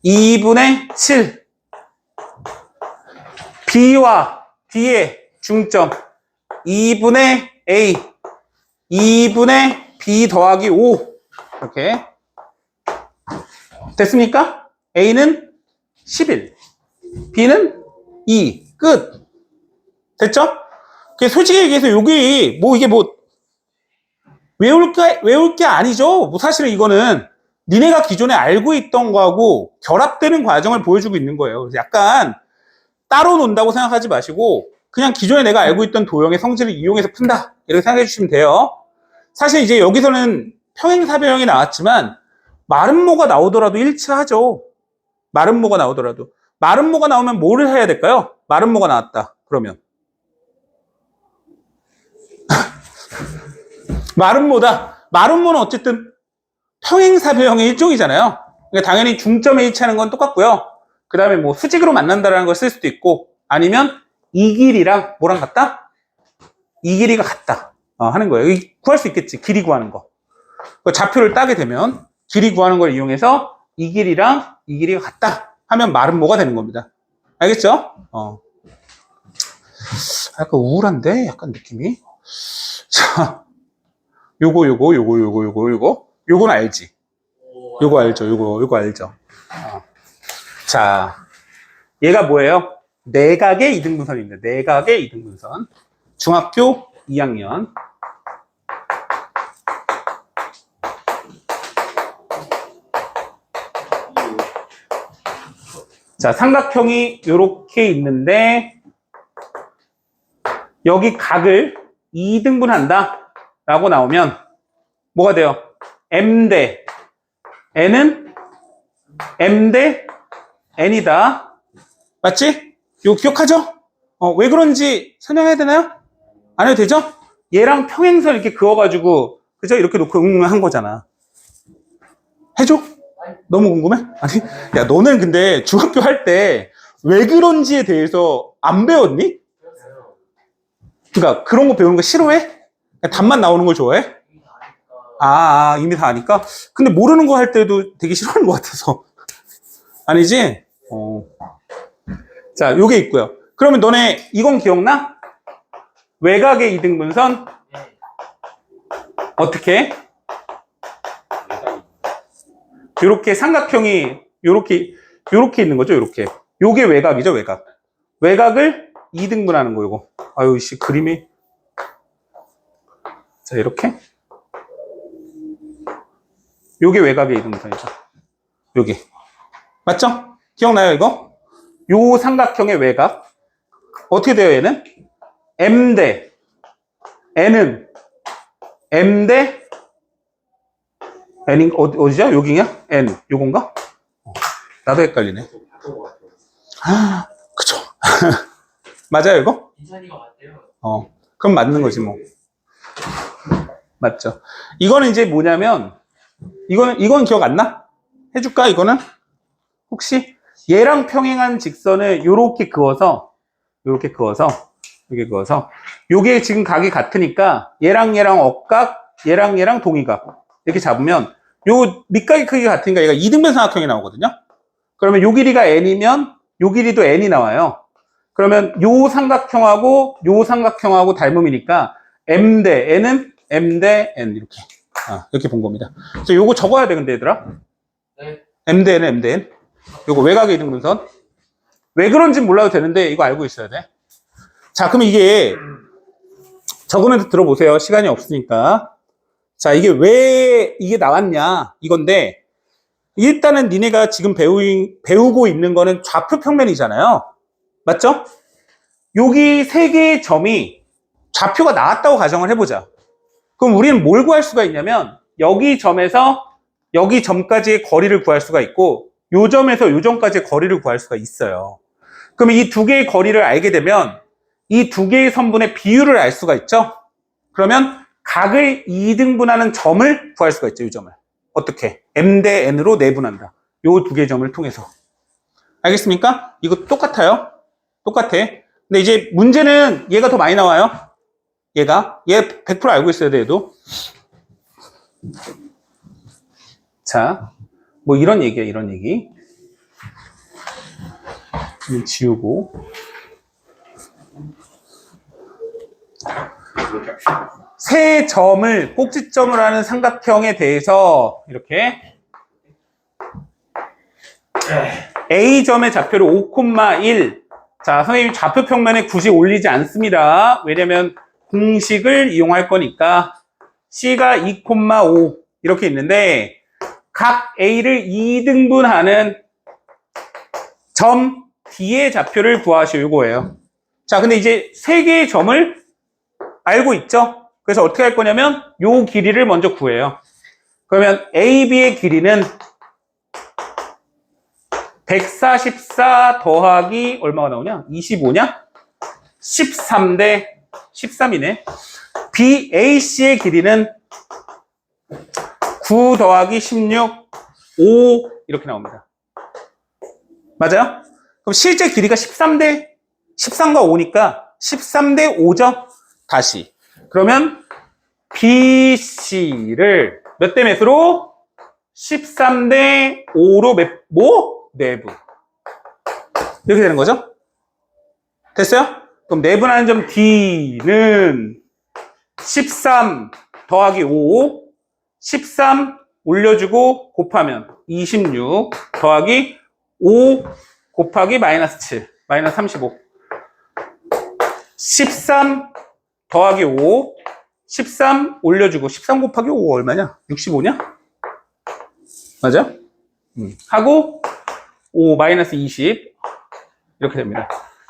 2분의 7. B와 D의 중점 2분의 A, 2분의 B 더하기 5. 이렇게. 됐습니까? A는 11, B는 2. 끝. 됐죠? 솔직히 얘기해서 여기 이게 외울 게 아니죠. 사실은 이거는 니네가 기존에 알고 있던 거하고 결합되는 과정을 보여주고 있는 거예요. 그래서 약간 따로 논다고 생각하지 마시고 그냥 기존에 내가 알고 있던 도형의 성질을 이용해서 푼다. 이렇게 생각해 주시면 돼요. 사실 이제 여기서는 평행사변형이 나왔지만 마름모가 나오더라도 일치하죠. 마름모가 나오더라도. 마름모가 나오면 뭐를 해야 될까요? 마름모가 나왔다. 그러면. 마름모는 어쨌든 평행사변형의 일종이잖아요. 그러니까 당연히 중점에 일치하는 건 똑같고요. 그 다음에 뭐 수직으로 만난다라는 걸 쓸 수도 있고 아니면 이 길이랑 뭐랑 같다? 이 길이가 같다. 하는 거예요. 여기 구할 수 있겠지. 길이 구하는 거. 좌표를 따게 되면 길이 구하는 걸 이용해서 이 길이랑 이 길이가 같다 하면 말은 뭐가 되는 겁니다. 알겠죠? 약간 우울한데? 약간 느낌이. 자, 요건 알지? 요거 알죠? 요거 알죠? 자, 얘가 뭐예요? 내각의 이등분선입니다. 내각의 이등분선. 중학교 2학년. 자, 삼각형이 요렇게 있는데 여기 각을 2등분한다 라고 나오면 뭐가 돼요? m 대 n은 m 대 n이다. 맞지? 이거 기억하죠? 왜 그런지 설명해야 되나요? 안 해도 되죠? 얘랑 평행선 이렇게 그어가지고 그죠? 이렇게 놓고 한 거잖아. 해줘? 너무 궁금해? 아니, 야, 너는 근데 중학교 할 때 왜 그런지에 대해서 안 배웠니? 그러니까 그런 거 배우는 거 싫어해? 답만 나오는 걸 좋아해? 이미 다 아니까? 근데 모르는 거 할 때도 되게 싫어하는 것 같아서. 아니지? 자, 요게 있고요. 그러면 너네 이건 기억나? 외곽의 이등분선 어떻게? 요렇게 삼각형이 요렇게 있는 거죠, 요렇게. 요게 외곽이죠, 외곽. 외곽을 2등분하는 거, 요거. 아유, 씨, 그림이. 자, 이렇게. 요게 외곽의 이등분선이죠. 요게. 맞죠? 기억나요, 이거? 요 삼각형의 외곽. 어떻게 돼요, 얘는? M 대 N은 M 대 N인, 어디죠? 여기냐? N. 요건가? 나도 헷갈리네. 그쵸. 맞아요, 이거? 인찬이가 맞대요. 그럼 맞는 거지, 뭐. 맞죠. 이거는 이제 뭐냐면, 이건 기억 안 나? 해줄까, 이거는? 혹시? 얘랑 평행한 직선을 요렇게 그어서, 요게 지금 각이 같으니까, 얘랑 억각, 얘랑 동의각. 이렇게 잡으면, 요 밑각의 크기가 같으니까 얘가 이등변 삼각형이 나오거든요? 그러면 요 길이가 n이면, 요 길이도 n이 나와요. 그러면 요 삼각형하고 닮음이니까 m 대 n은 m 대 n 이렇게 본 겁니다. 그래서 요거 적어야 돼, 근데 얘들아. 네. m 대 n. 요거 외곽의 이등분선. 왜 그런지 몰라도 되는데 이거 알고 있어야 돼. 자, 그럼 이게 적으면서 들어보세요. 시간이 없으니까. 자, 이게 왜 이게 나왔냐 이건데, 일단은 니네가 지금 배우고 있는 거는 좌표 평면이잖아요. 맞죠? 여기 세 개의 점이 좌표가 나왔다고 가정을 해보자. 그럼 우리는 뭘 구할 수가 있냐면, 여기 점에서 여기 점까지의 거리를 구할 수가 있고, 요 점에서 요 점까지의 거리를 구할 수가 있어요. 그러면 이 두 개의 거리를 알게 되면 이 두 개의 선분의 비율을 알 수가 있죠. 그러면 각을 2등분하는 점을 구할 수가 있죠. 이 점을. 어떻게? m 대 n으로 내분한다. 요 두 개의 점을 통해서. 알겠습니까? 이거 똑같아요. 똑같아. 근데 이제 문제는 얘가 더 많이 나와요. 얘 100% 알고 있어야 돼, 얘도. 자, 뭐 이런 얘기야, 이런 얘기. 지우고. 세 점을 꼭지점을 하는 삼각형에 대해서 이렇게 A점의 좌표를 5,1. 자, 선생님이 좌표 평면에 굳이 올리지 않습니다. 왜냐면 공식을 이용할 거니까. C가 2,5 이렇게 있는데 각 A를 2등분하는 점 D의 좌표를 구하시오. 이거예요. 자, 근데 이제 세 개의 점을 알고 있죠? 그래서 어떻게 할 거냐면 요 길이를 먼저 구해요. 그러면 AB의 길이는 144 더하기 얼마가 나오냐? 25냐? 13대 13이네. BAC의 길이는 9 더하기 16, 5 이렇게 나옵니다. 맞아요? 그럼 실제 길이가 13대 13과 5니까 13대 5죠? 다시. 그러면 BC를 몇 대 몇으로? 13대 5로 내부. 이렇게 되는 거죠? 됐어요? 그럼 내분하는 점 D는 13 더하기 5, 13 올려주고 곱하면 26 더하기 5 곱하기 마이너스 7, 마이너스 35. 13 더하기 5, 13 올려주고 13 곱하기 5 얼마냐? 65냐? 맞아? 하고 5 마이너스 20 이렇게 됩니다.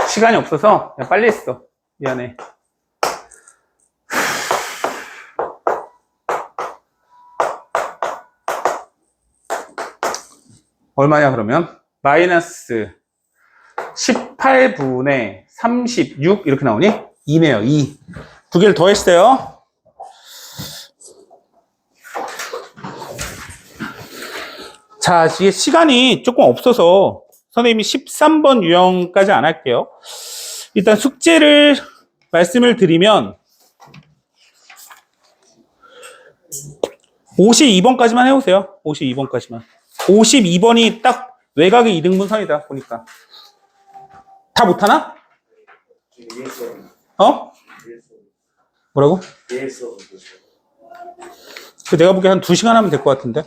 시간이 없어서 그냥 빨리 했어. 미안해. 얼마냐 그러면? 마이너스 18분의 36 이렇게 나오니? 2네요. 2. 두 개를 더했어요. 자, 이게 시간이 조금 없어서 선생님이 13번 유형까지 안 할게요. 일단 숙제를 말씀을 드리면 52번까지만 해오세요. 52번까지만. 52번이 딱 외곽의 2등분선이다 보니까. 다 못하나? 어? 뭐라고? 그 내가 보기에 한 2시간 하면 될 것 같은데.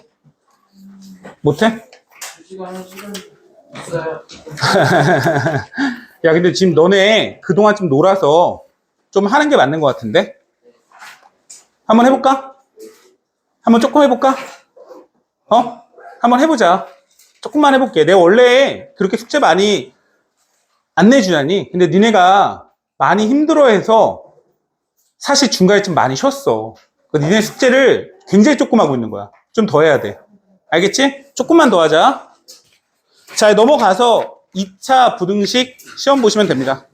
못해? 2시간 한 시간 있어요. 야, 근데 지금 너네 그동안 좀 놀아서 좀 하는 게 맞는 것 같은데? 한번 해볼까? 한번 조금 해볼까? 어? 한번 해보자. 조금만 해볼게. 내가 원래 그렇게 숙제 많이 안 내주냐니? 근데 니네가 많이 힘들어해서 사실 중간에 좀 많이 쉬었어. 니네 숙제를 굉장히 조금 하고 있는 거야. 좀 더 해야 돼. 알겠지? 조금만 더 하자. 자, 넘어가서 2차 부등식 시험 보시면 됩니다.